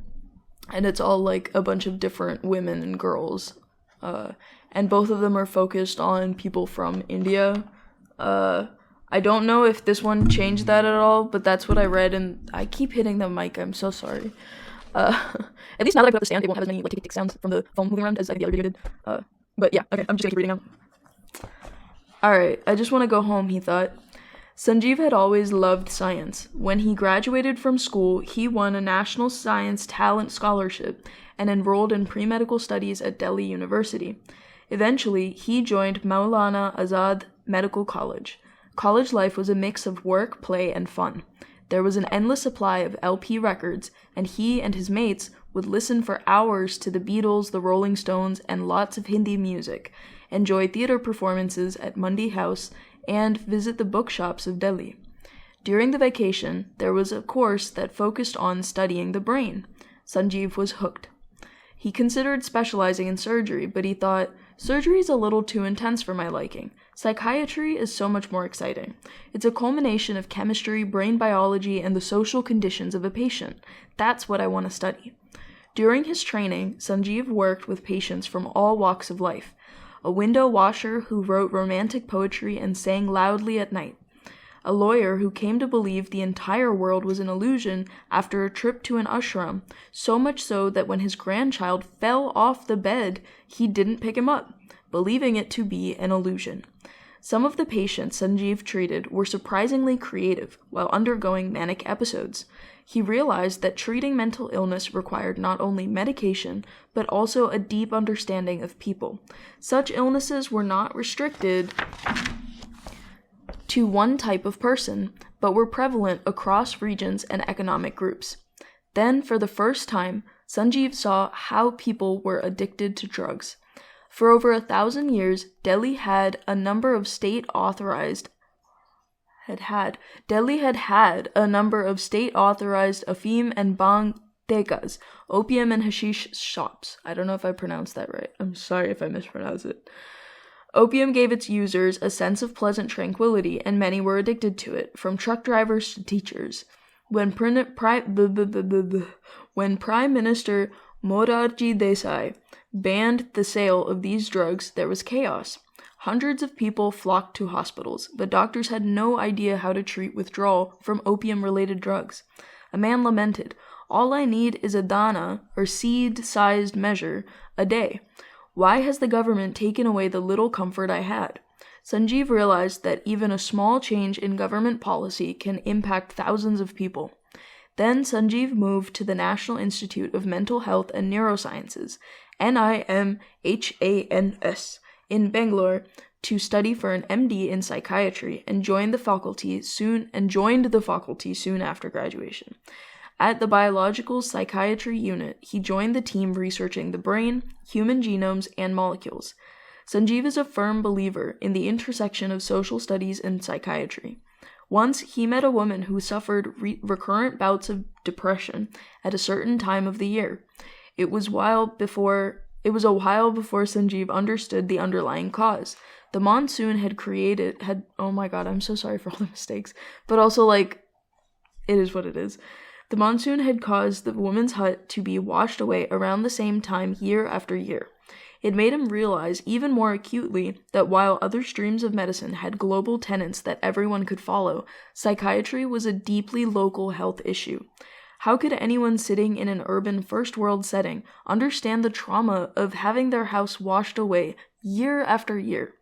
it's all, like, a bunch of different women and girls, and both of them are focused on people from India. I don't know if this one changed that at all, but that's what I read, and I keep hitting the mic, I'm so sorry. At least now that I put up the stand, it won't have as many, like, tick sounds from the phone moving around as the other video did. But yeah, okay, I'm just gonna keep reading now. Alright, I just want to go home, he thought. Sanjeev had always loved science. When he graduated from school, he won a National Science Talent Scholarship and enrolled in pre-medical studies at Delhi University. Eventually, he joined Maulana Azad Medical College. College life was a mix of work, play, and fun. There was an endless supply of LP records, and he and his mates would listen for hours to the Beatles, the Rolling Stones, and lots of Hindi music, enjoy theater performances at Mundi House, and visit the bookshops of Delhi. During the vacation, there was a course that focused on studying the brain. Sanjeev was hooked. He considered specializing in surgery, but he thought, surgery is a little too intense for my liking. Psychiatry is so much more exciting. It's a culmination of chemistry, brain biology, and the social conditions of a patient. That's what I want to study. During his training, Sanjeev worked with patients from all walks of life. A window washer who wrote romantic poetry and sang loudly at night. A lawyer who came to believe the entire world was an illusion after a trip to an ashram, so much so that when his grandchild fell off the bed, he didn't pick him up, believing it to be an illusion. Some of the patients Sanjeev treated were surprisingly creative while undergoing manic episodes. He realized that treating mental illness required not only medication, but also a deep understanding of people. Such illnesses were not restricted to one type of person, but were prevalent across regions and economic groups. Then, for the first time, Sanjeev saw how people were addicted to drugs. For over 1,000 years, Delhi had a number of state-authorized afim and bhang tekas, opium and hashish shops. I don't know if I pronounced that right. I'm sorry if I mispronounced it. Opium gave its users a sense of pleasant tranquility, and many were addicted to it, from truck drivers to teachers. When Prime Minister Morarji Desai banned the sale of these drugs, there was chaos. Hundreds of people flocked to hospitals, but doctors had no idea how to treat withdrawal from opium-related drugs. A man lamented, "All I need is a dana, or seed-sized measure, a day. Why has the government taken away the little comfort I had?" Sanjeev realized that even a small change in government policy can impact thousands of people. Then Sanjeev moved to the National Institute of Mental Health and Neurosciences, NIMHANS, in Bangalore to study for an MD in psychiatry and joined the faculty soon after graduation. At the Biological Psychiatry Unit, he joined the team researching the brain, human genomes, and molecules. Sanjeev is a firm believer in the intersection of social studies and psychiatry. Once, he met a woman who suffered recurrent bouts of depression at a certain time of the year. It was a while before Sanjeev understood the underlying cause. The monsoon oh my god, I'm so sorry for all the mistakes, but also, like, it is what it is. The monsoon had caused the woman's hut to be washed away around the same time year after year. It made him realize even more acutely that while other streams of medicine had global tenets that everyone could follow, psychiatry was a deeply local health issue. How could anyone sitting in an urban first-world setting understand the trauma of having their house washed away year after year?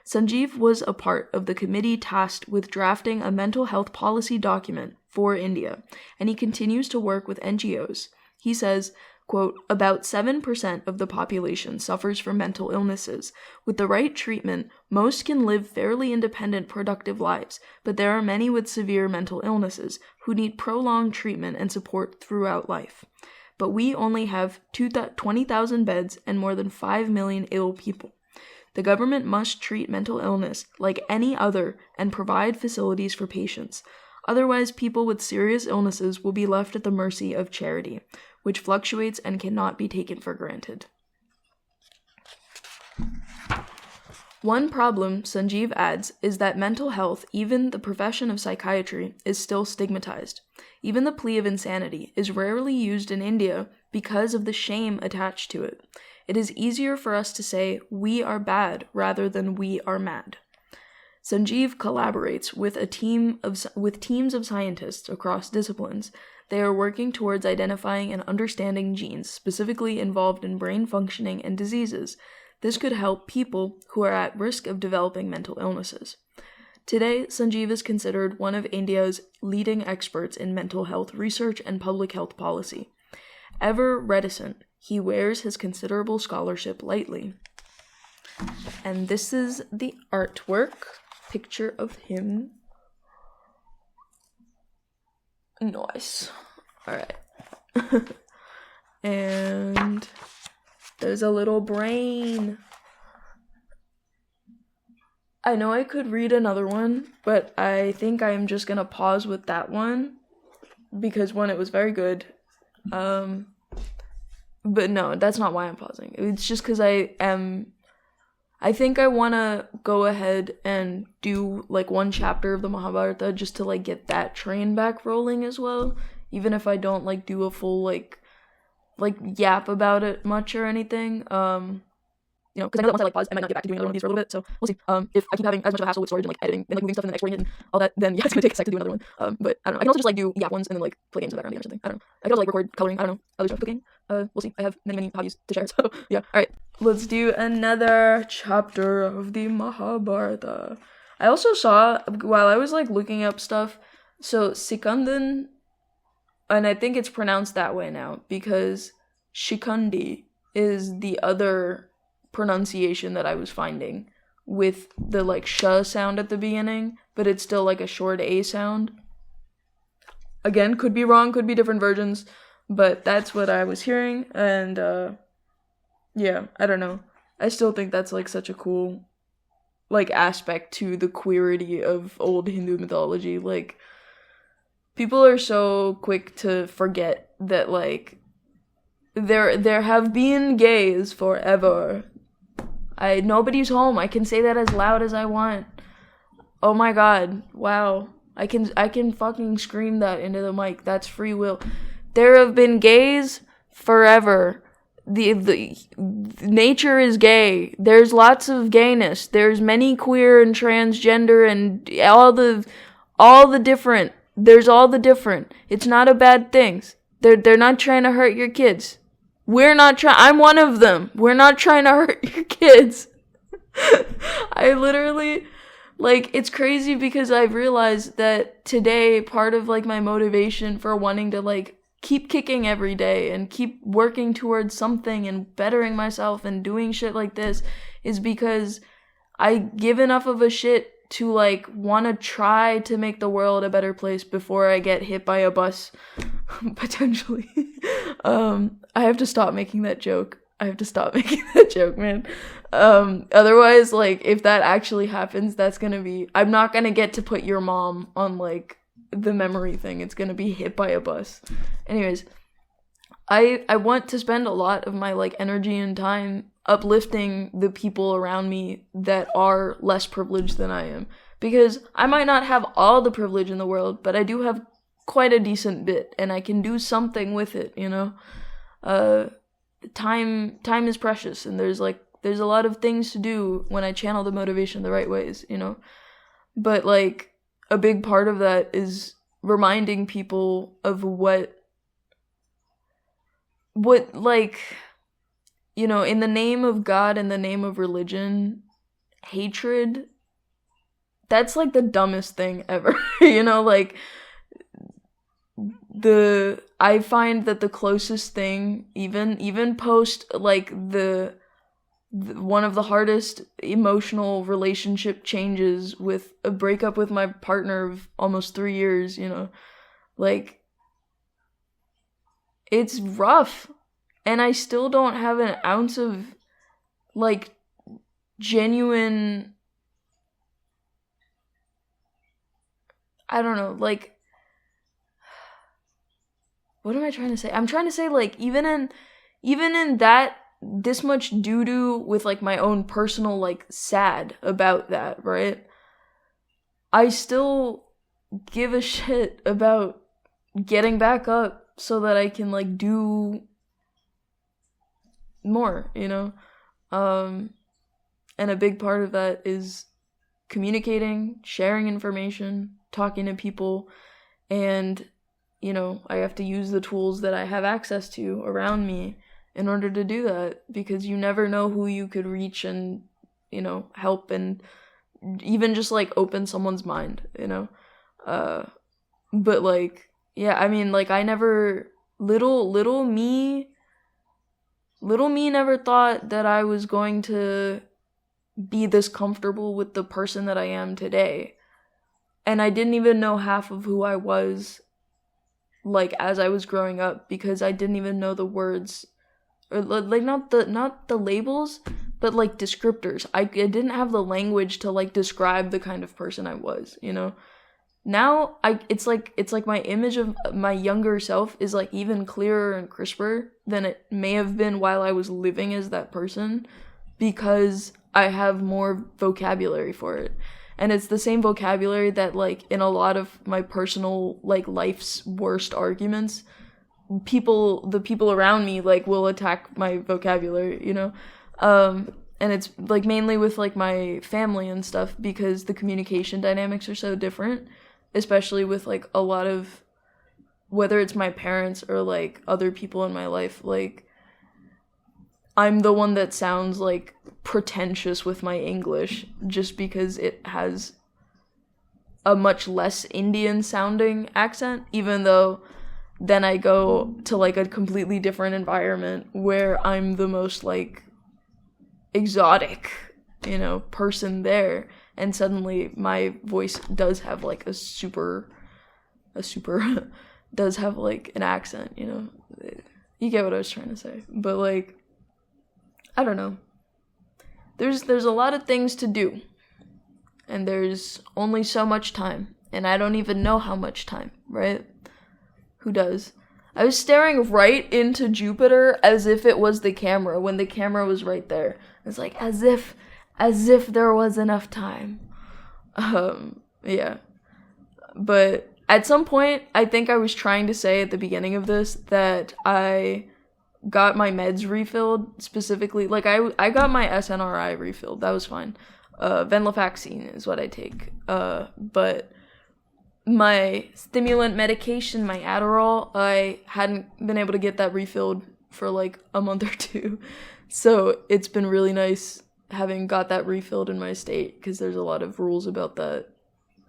Sanjeev was a part of the committee tasked with drafting a mental health policy document for India, and he continues to work with NGOs. He says, quote, "About 7% of the population suffers from mental illnesses. With the right treatment, most can live fairly independent, productive lives, but there are many with severe mental illnesses who need prolonged treatment and support throughout life. But we only have 20,000 beds and more than 5 million ill people. The government must treat mental illness like any other and provide facilities for patients. Otherwise, people with serious illnesses will be left at the mercy of charity, which fluctuates and cannot be taken for granted. One problem, Sanjeev adds, is that mental health, even the profession of psychiatry, is still stigmatized. Even the plea of insanity is rarely used in India because of the shame attached to it. It is easier for us to say, we are bad, rather than we are mad. Sanjeev collaborates with teams of scientists across disciplines. They are working towards identifying and understanding genes specifically involved in brain functioning and diseases. This could help people who are at risk of developing mental illnesses. Today, Sanjeev is considered one of India's leading experts in mental health research and public health policy. Ever reticent, he wears his considerable scholarship lightly. And this is the artwork, picture of him. Nice. Alright. And there's a little brain. I know I could read another one, but I think I'm just gonna pause with that one because one, it was very good. But no, that's not why I'm pausing. It's just because I think I want to go ahead and do like one chapter of the Mahabharata just to like get that train back rolling as well, even if I don't like do a full like yap about it much or anything. Because I know that once I like pause, I might not get back to doing another one of these for a little bit, so we'll see. If I keep having as much of a hassle with storage and like editing and like moving stuff and then exporting it and all that, then yeah, it's gonna take a sec to do another one. But I don't know. I can also just like do yap ones and then like play games in the background or something. I don't know. I could also like record coloring. I don't know, other stuff, cooking. We'll see. I have many hobbies to share, so yeah. All right, let's do another chapter of the Mahabharata. I also saw while I was like looking up stuff. So Sikandan, and I think it's pronounced that way now because Shikandi is the other pronunciation that I was finding with the like sh sound at the beginning, but it's still like a short a sound. Again, could be wrong, could be different versions, but that's what I was hearing, and yeah, I don't know. I still think that's like such a cool like aspect to the queerity of old Hindu mythology. Like, people are so quick to forget that like there have been gays forever. Nobody's home. I can say that as loud as I want. Oh my god. Wow. I can fucking scream that into the mic. That's free will. There have been gays forever. The nature is gay. There's lots of gayness. There's many queer and transgender and all the different. There's all the different. It's not a bad thing. They're not trying to hurt your kids. I'm one of them. We're not trying to hurt your kids. I literally, like, it's crazy because I've realized that today, part of, like, my motivation for wanting to, like, keep kicking every day and keep working towards something and bettering myself and doing shit like this is because I give enough of a shit to, like, want to try to make the world a better place before I get hit by a bus, potentially. I have to stop making that joke. Man. Otherwise, like, if that actually happens, that's gonna be... I'm not gonna get to put your mom on, like, the memory thing. It's gonna be hit by a bus. Anyways, I want to spend a lot of my, like, energy and time uplifting the people around me that are less privileged than I am. Because I might not have all the privilege in the world, but I do have quite a decent bit, and I can do something with it, you know? Time is precious, and there's a lot of things to do when I channel the motivation the right ways, you know? But, like, a big part of that is reminding people of what, like, you know, in the name of God, in the name of religion, hatred, that's, like, the dumbest thing ever, you know? Like, I find that the closest thing, even post, like, the one of the hardest emotional relationship changes with a breakup with my partner of almost 3 years, you know, like, it's rough, and I still don't have an ounce of, like, genuine, I don't know, like, what am I trying to say? I'm trying to say, like, even in that, this much doo-doo with, like, my own personal, like, sad about that, right? I still give a shit about getting back up so that I can, like, do more, you know? And a big part of that is communicating, sharing information, talking to people, and, you know, I have to use the tools that I have access to around me in order to do that, because you never know who you could reach and, you know, help, and even just, like, open someone's mind, you know? But, like, yeah, I mean, like, I never, little me never thought that I was going to be this comfortable with the person that I am today. And I didn't even know half of who I was, like, as I was growing up, because I didn't even know the words, or, like, not the labels, but, like, descriptors. I didn't have the language to, like, describe the kind of person I was, you know? Now, it's like my image of my younger self is, like, even clearer and crisper than it may have been while I was living as that person, because I have more vocabulary for it. And it's the same vocabulary that, like, in a lot of my personal, like, life's worst arguments, the people around me, like, will attack my vocabulary, you know? And it's, like, mainly with, like, my family and stuff, because the communication dynamics are so different, especially with, like, a lot of, whether it's my parents or, like, other people in my life, like, I'm the one that sounds, like, pretentious with my English, just because it has a much less Indian sounding accent, even though then I go to, like, a completely different environment where I'm the most, like, exotic, you know, person there, and suddenly my voice does have, like, a super does have, like, an accent, you know? You get what I was trying to say. But, like, I don't know. There's a lot of things to do, and there's only so much time, and I don't even know how much time, right? Who does? I was staring right into Jupiter as if it was the camera, when the camera was right there. It's like, as if there was enough time. Yeah. But at some point, I think I was trying to say at the beginning of this that I got my meds refilled, specifically, like, I got my SNRI refilled, that was fine. Venlafaxine is what I take. But my stimulant medication, my Adderall, I hadn't been able to get that refilled for, like, a month or two. So it's been really nice having got that refilled in my state, because there's a lot of rules about that.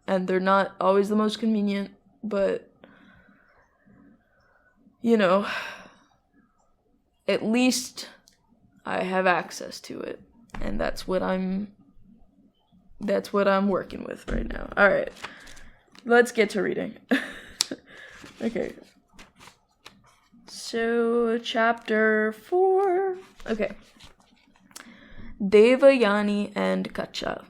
And they're not always the most convenient, but, you know, at least I have access to it. And that's what I'm working with right now. Alright. Let's get to reading. Okay. So, chapter 4. Okay. Devayani and Kacha.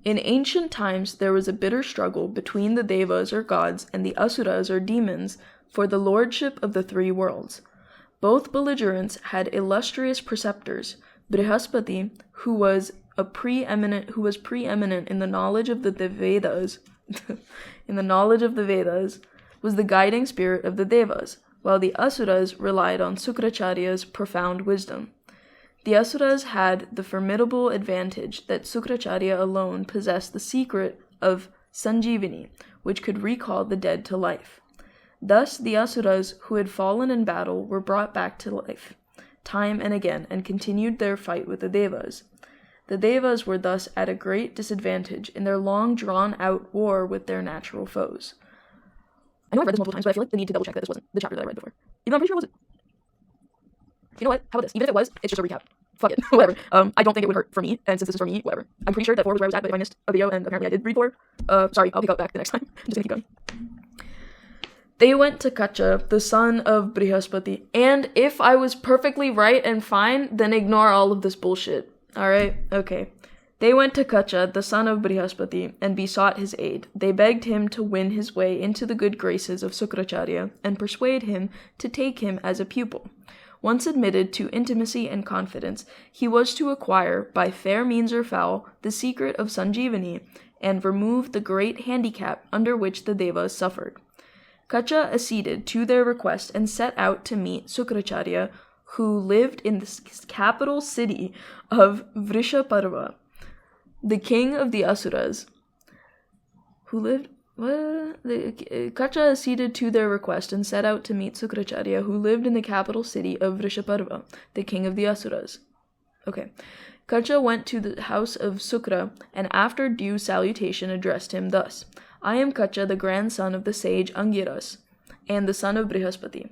In ancient times, there was a bitter struggle between the Devas, or gods, and the Asuras, or demons, for the lordship of the three worlds. Both belligerents had illustrious preceptors. Brihaspati, who was preeminent in the knowledge of the Vedas, was the guiding spirit of the Devas, while the Asuras relied on Sukracharya's profound wisdom. The Asuras had the formidable advantage that Sukracharya alone possessed the secret of Sanjivani, which could recall the dead to life. Thus, the Asuras who had fallen in battle were brought back to life, time and again, and continued their fight with the Devas. The Devas were thus at a great disadvantage in their long drawn-out war with their natural foes. I know I've read this multiple times, but I feel like the need to double-check that this wasn't the chapter that I read before. Even though I'm pretty sure it wasn't. You know what? How about this? Even if it was, it's just a recap. Fuck it. Whatever. I don't think it would hurt for me, and since this is for me, whatever. I'm pretty sure that 4 was where I was at, but if I missed a video, and apparently I did read 4, sorry, I'll pick up back the next time. I'm just gonna keep going. They went to Kacha, the son of Brihaspati, and if I was perfectly right and fine, then ignore all of this bullshit. Alright, okay. They went to Kacha, the son of Brihaspati, and besought his aid. They begged him to win his way into the good graces of Sukracharya and persuade him to take him as a pupil. Once admitted to intimacy and confidence, he was to acquire, by fair means or foul, the secret of Sanjeevani and remove the great handicap under which the Devas suffered. Kacha acceded to their request and set out to meet Sukracharya, who lived in the capital city of Vrishaparva, the king of the Asuras. Kacha acceded to their request and set out to meet Sukracharya, who lived in the capital city of Vrishaparva, the king of the Asuras. Okay. Kacha went to the house of Sukra, and after due salutation addressed him thus: I am Kacha, the grandson of the sage Angiras, and the son of Brihaspati.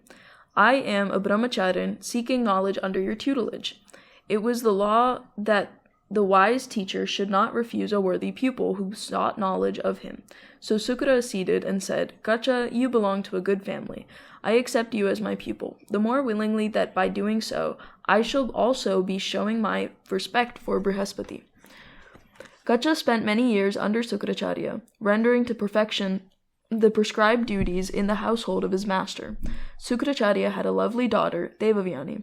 I am a brahmacharin seeking knowledge under your tutelage. It was the law that the wise teacher should not refuse a worthy pupil who sought knowledge of him. So Sukra acceded and said, Kacha, you belong to a good family. I accept you as my pupil, the more willingly that by doing so, I shall also be showing my respect for Brihaspati. Kacha spent many years under Sukracharya, rendering to perfection the prescribed duties in the household of his master. Sukracharya had a lovely daughter, Devayani,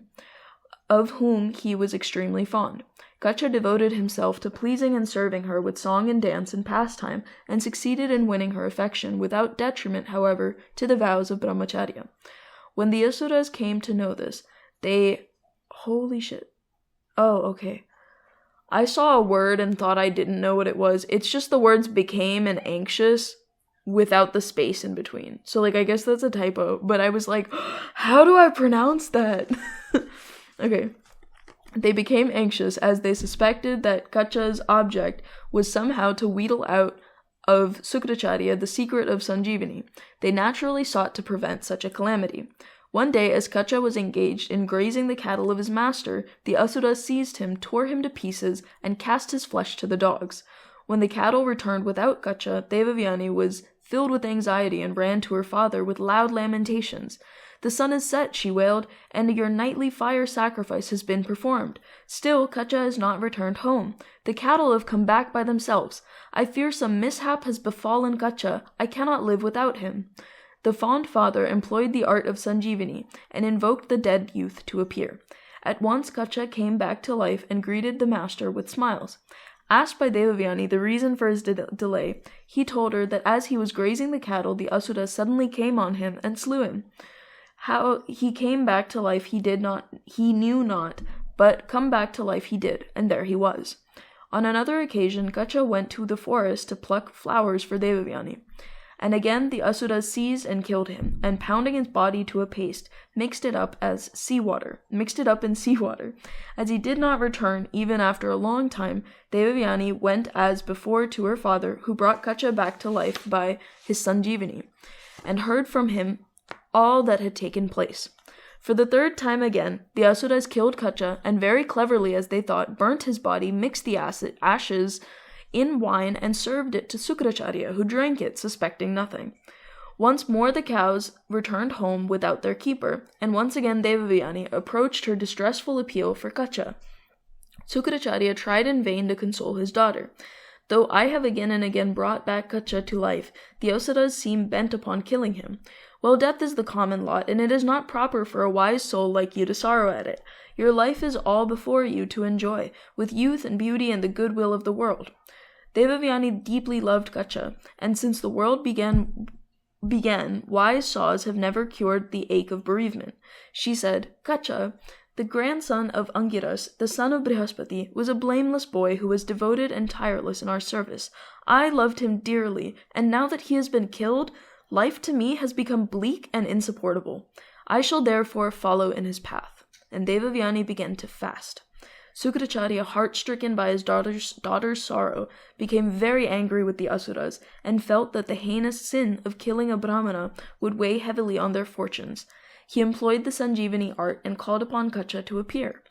of whom he was extremely fond. Kacha devoted himself to pleasing and serving her with song and dance and pastime, and succeeded in winning her affection, without detriment, however, to the vows of brahmacharya. When the Asuras came to know this, they... Holy shit. Oh, okay. I saw a word and thought I didn't know what it was. It's just the words became and anxious without the space in between. So, I guess that's a typo, but I was like, how do I pronounce that? Okay. They became anxious as they suspected that Kacha's object was somehow to wheedle out of Sukracharya the secret of Sanjeevani. They naturally sought to prevent such a calamity. One day, as Kacha was engaged in grazing the cattle of his master, the Asuras seized him, tore him to pieces, and cast his flesh to the dogs. When the cattle returned without Kacha, Devayani was filled with anxiety and ran to her father with loud lamentations. The sun is set, she wailed, and your nightly fire sacrifice has been performed. Still, Kacha has not returned home. The cattle have come back by themselves. I fear some mishap has befallen Kacha. I cannot live without him. The fond father employed the art of Sanjeevani, and invoked the dead youth to appear. At once Kacha came back to life and greeted the master with smiles. Asked by Devayani the reason for his delay, he told her that as he was grazing the cattle, the Asuras suddenly came on him and slew him. How he came back to life he knew not, but come back to life he did, and there he was. On another occasion, Kacha went to the forest to pluck flowers for Devayani. And again the Asuras seized and killed him, and pounding his body to a paste, mixed it up in seawater. As he did not return, even after a long time, Devayani went as before to her father, who brought Kacha back to life by his Sanjeevani, and heard from him all that had taken place. For the third time again, the Asuras killed Kacha, and very cleverly, as they thought, burnt his body, mixed the ashes in wine, and served it to Sukracharya, who drank it, suspecting nothing. Once more the cows returned home without their keeper, and once again Devayani approached her distressful appeal for Kacha. Sukracharya tried in vain to console his daughter. Though I have again and again brought back Kacha to life, the Asuras seem bent upon killing him. Well, death is the common lot, and it is not proper for a wise soul like you to sorrow at it. Your life is all before you to enjoy, with youth and beauty and the goodwill of the world. Devayani deeply loved Kacha, and since the world began, wise saws have never cured the ache of bereavement. She said, Kacha, the grandson of Angiras, the son of Brihaspati, was a blameless boy who was devoted and tireless in our service. I loved him dearly, and now that he has been killed, life to me has become bleak and insupportable. I shall therefore follow in his path. And Devayani began to fast. Sukracharya, heart-stricken by his daughter's sorrow, became very angry with the Asuras, and felt that the heinous sin of killing a Brahmana would weigh heavily on their fortunes. He employed the Sanjeevani art and called upon Kacha to appear.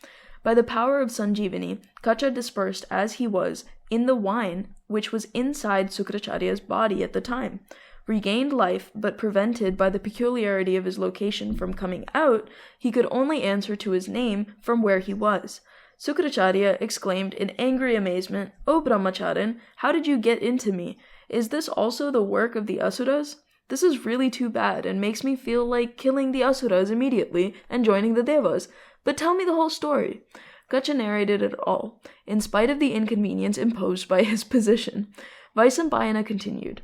By the power of Sanjeevani, Kacha, dispersed as he was in the wine which was inside Sukracharya's body at the time, regained life, but prevented by the peculiarity of his location from coming out, he could only answer to his name from where he was. Sukracharya exclaimed in angry amazement, "O Brahmacharin, how did you get into me? Is this also the work of the Asuras? This is really too bad and makes me feel like killing the Asuras immediately and joining the Devas. But tell me the whole story." Kacha narrated it all, in spite of the inconvenience imposed by his position. Vaisampayana continued.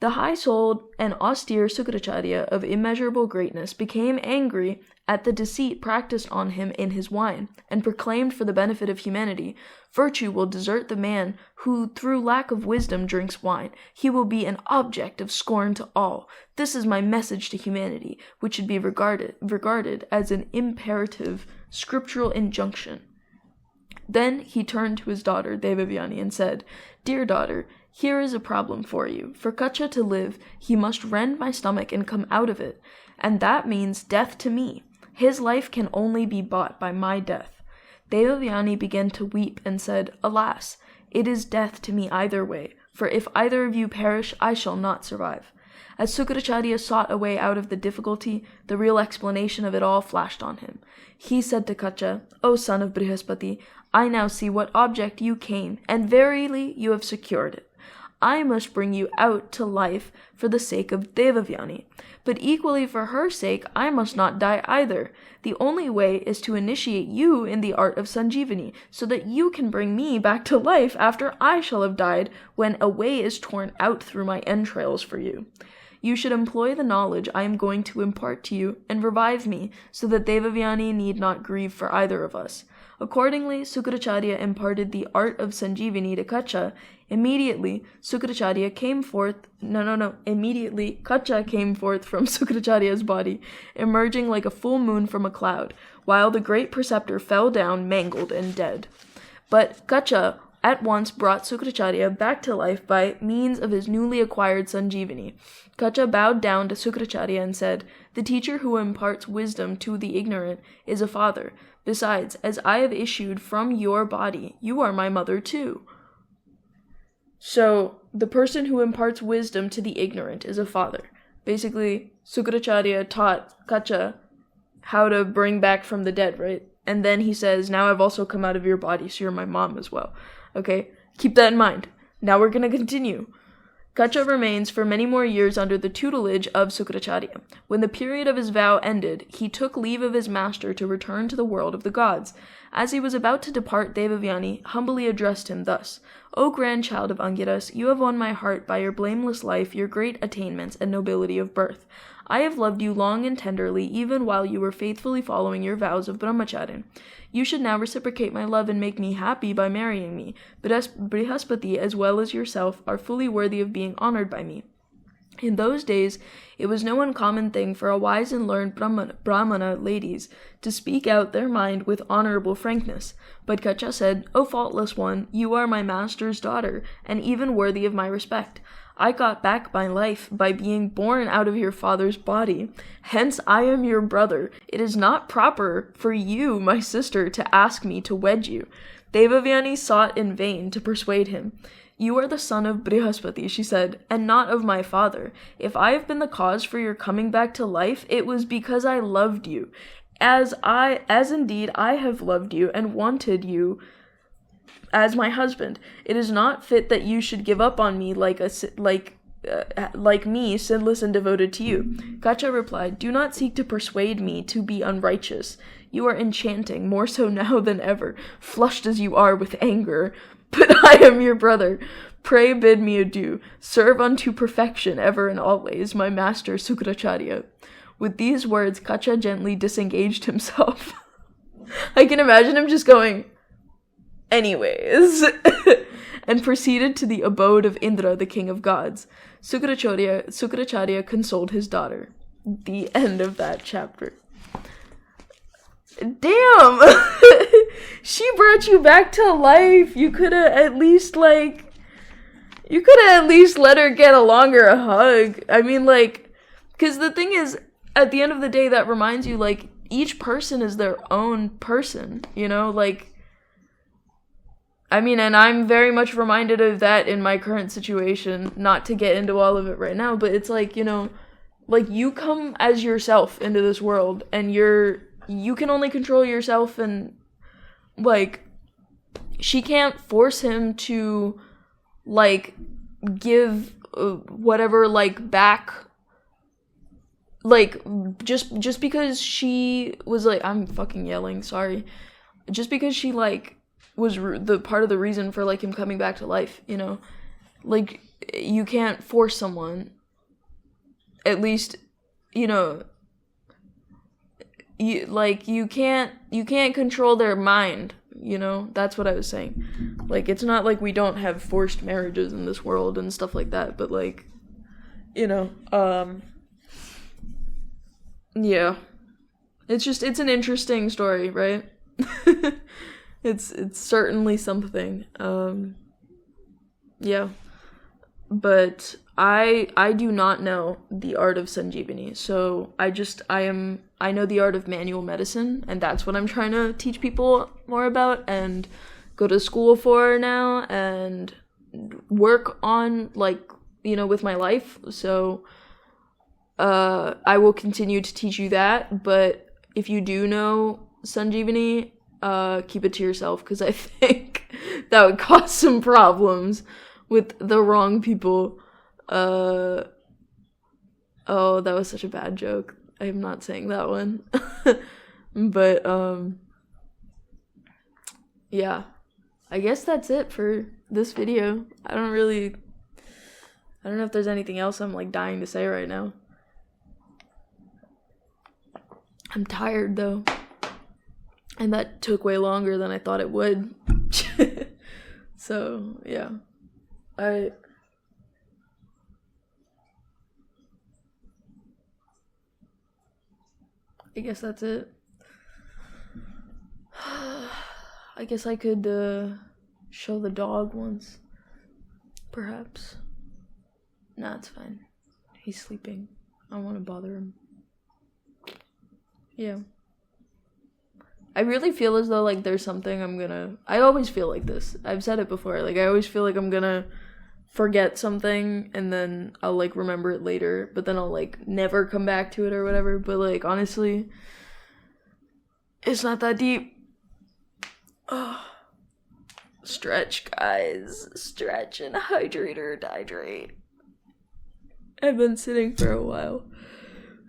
The high-souled and austere Sukracharya of immeasurable greatness became angry at the deceit practiced on him in his wine, and proclaimed for the benefit of humanity, "Virtue will desert the man who through lack of wisdom drinks wine. He will be an object of scorn to all. This is my message to humanity, which should be regarded as an imperative scriptural injunction." Then he turned to his daughter, Devayani, and said, "Dear daughter, here is a problem for you. For Kacha to live, he must rend my stomach and come out of it, and that means death to me. His life can only be bought by my death." Devayani began to weep and said, "Alas, it is death to me either way, for if either of you perish, I shall not survive." As Sukracharya sought a way out of the difficulty, the real explanation of it all flashed on him. He said to Kacha, "O son of Brihaspati, I now see what object you came, and verily you have secured it. I must bring you out to life for the sake of Devayani, but equally for her sake I must not die either. The only way is to initiate you in the art of Sanjeevani, so that you can bring me back to life after I shall have died, when a way is torn out through my entrails for you. You should employ the knowledge I am going to impart to you, and revive me, so that Devayani need not grieve for either of us." Accordingly, Sukracharya imparted the art of Sanjeevani to Kacha. Immediately, Kacha came forth from Sukracharya's body, emerging like a full moon from a cloud, while the great preceptor fell down mangled and dead. But Kacha at once brought Sukracharya back to life by means of his newly acquired Sanjeevani. Kacha bowed down to Sukracharya and said, "The teacher who imparts wisdom to the ignorant is a father. Besides, as I have issued from your body, you are my mother too." So, the person who imparts wisdom to the ignorant is a father. Basically, Sukracharya taught Kacha how to bring back from the dead, right? And then he says, "Now I've also come out of your body, so you're my mom as well." Okay? Keep that in mind. Now we're going to continue. Kacha remains for many more years under the tutelage of Sukracharya. When the period of his vow ended, he took leave of his master to return to the world of the gods. As he was about to depart, Devayani humbly addressed him thus, "O grandchild of Angiras, you have won my heart by your blameless life, your great attainments, and nobility of birth. I have loved you long and tenderly, even while you were faithfully following your vows of brahmacharin. You should now reciprocate my love and make me happy by marrying me. Brihaspati, as well as yourself, are fully worthy of being honored by me." In those days, it was no uncommon thing for a wise and learned Brahmana ladies to speak out their mind with honorable frankness. But Kacha said, "O faultless one, you are my master's daughter, and even worthy of my respect. I got back my life by being born out of your father's body. Hence I am your brother. It is not proper for you, my sister, to ask me to wed you." Devayani sought in vain to persuade him. "You are the son of Brihaspati," she said, "and not of my father. If I have been the cause for your coming back to life, it was because I loved you, as indeed I have loved you and wanted you as my husband. It is not fit that you should give up on me like me, sinless and devoted to you." Kacha replied, "Do not seek to persuade me to be unrighteous. You are enchanting, more so now than ever, flushed as you are with anger. But I am your brother. Pray bid me adieu. Serve unto perfection ever and always, my master Sukracharya." With these words, Kacha gently disengaged himself. I can imagine him just going, "Anyways," and proceeded to the abode of Indra, the king of gods. Sukracharya consoled his daughter. The end of that chapter. Damn! She brought you back to life. You could have at least let her get a longer hug. I mean, because the thing is, at the end of the day, that reminds you, each person is their own person, you know? And I'm very much reminded of that in my current situation, not to get into all of it right now, but it's you come as yourself into this world, and you can only control yourself, and, she can't force him to, like, give whatever, like, back, like, just because she was, like, I'm fucking yelling, sorry, just because she, like, was the part of the reason for, like, him coming back to life, you know, like, you can't force someone, at least, you know, you can't control their mind, you know, that's what I was saying. Like, it's not like we don't have forced marriages in this world and stuff like that, but, like, you know, yeah. It's an interesting story, right? It's certainly something. Yeah. But I do not know the art of Sanjeevani. So I know the art of manual medicine, and that's what I'm trying to teach people more about and go to school for now and work on, like, you know, with my life. So I will continue to teach you that, but if you do know Sanjeevani, keep it to yourself, because I think that would cause some problems with the wrong people. Oh, that was such a bad joke. I am not saying that one. But, yeah. I guess that's it for this video. I don't know if there's anything else I'm, like, dying to say right now. I'm tired, though. And that took way longer than I thought it would. So, yeah. I guess that's it. I guess I could show the dog once. Perhaps. Nah, it's fine. He's sleeping. I don't want to bother him. Yeah. I really feel as though, like, there's something I always feel like this. I've said it before. Like, I always feel like I'm gonna forget something, and then I'll, like, remember it later, but then I'll, like, never come back to it or whatever. But, like, honestly, it's not that deep. Oh. Stretch, guys. Stretch and hydrate or dehydrate. I've been sitting for a while,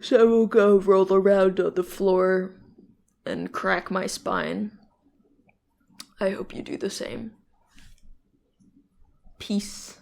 so I will go roll around on the floor and crack my spine. I hope you do the same. Peace.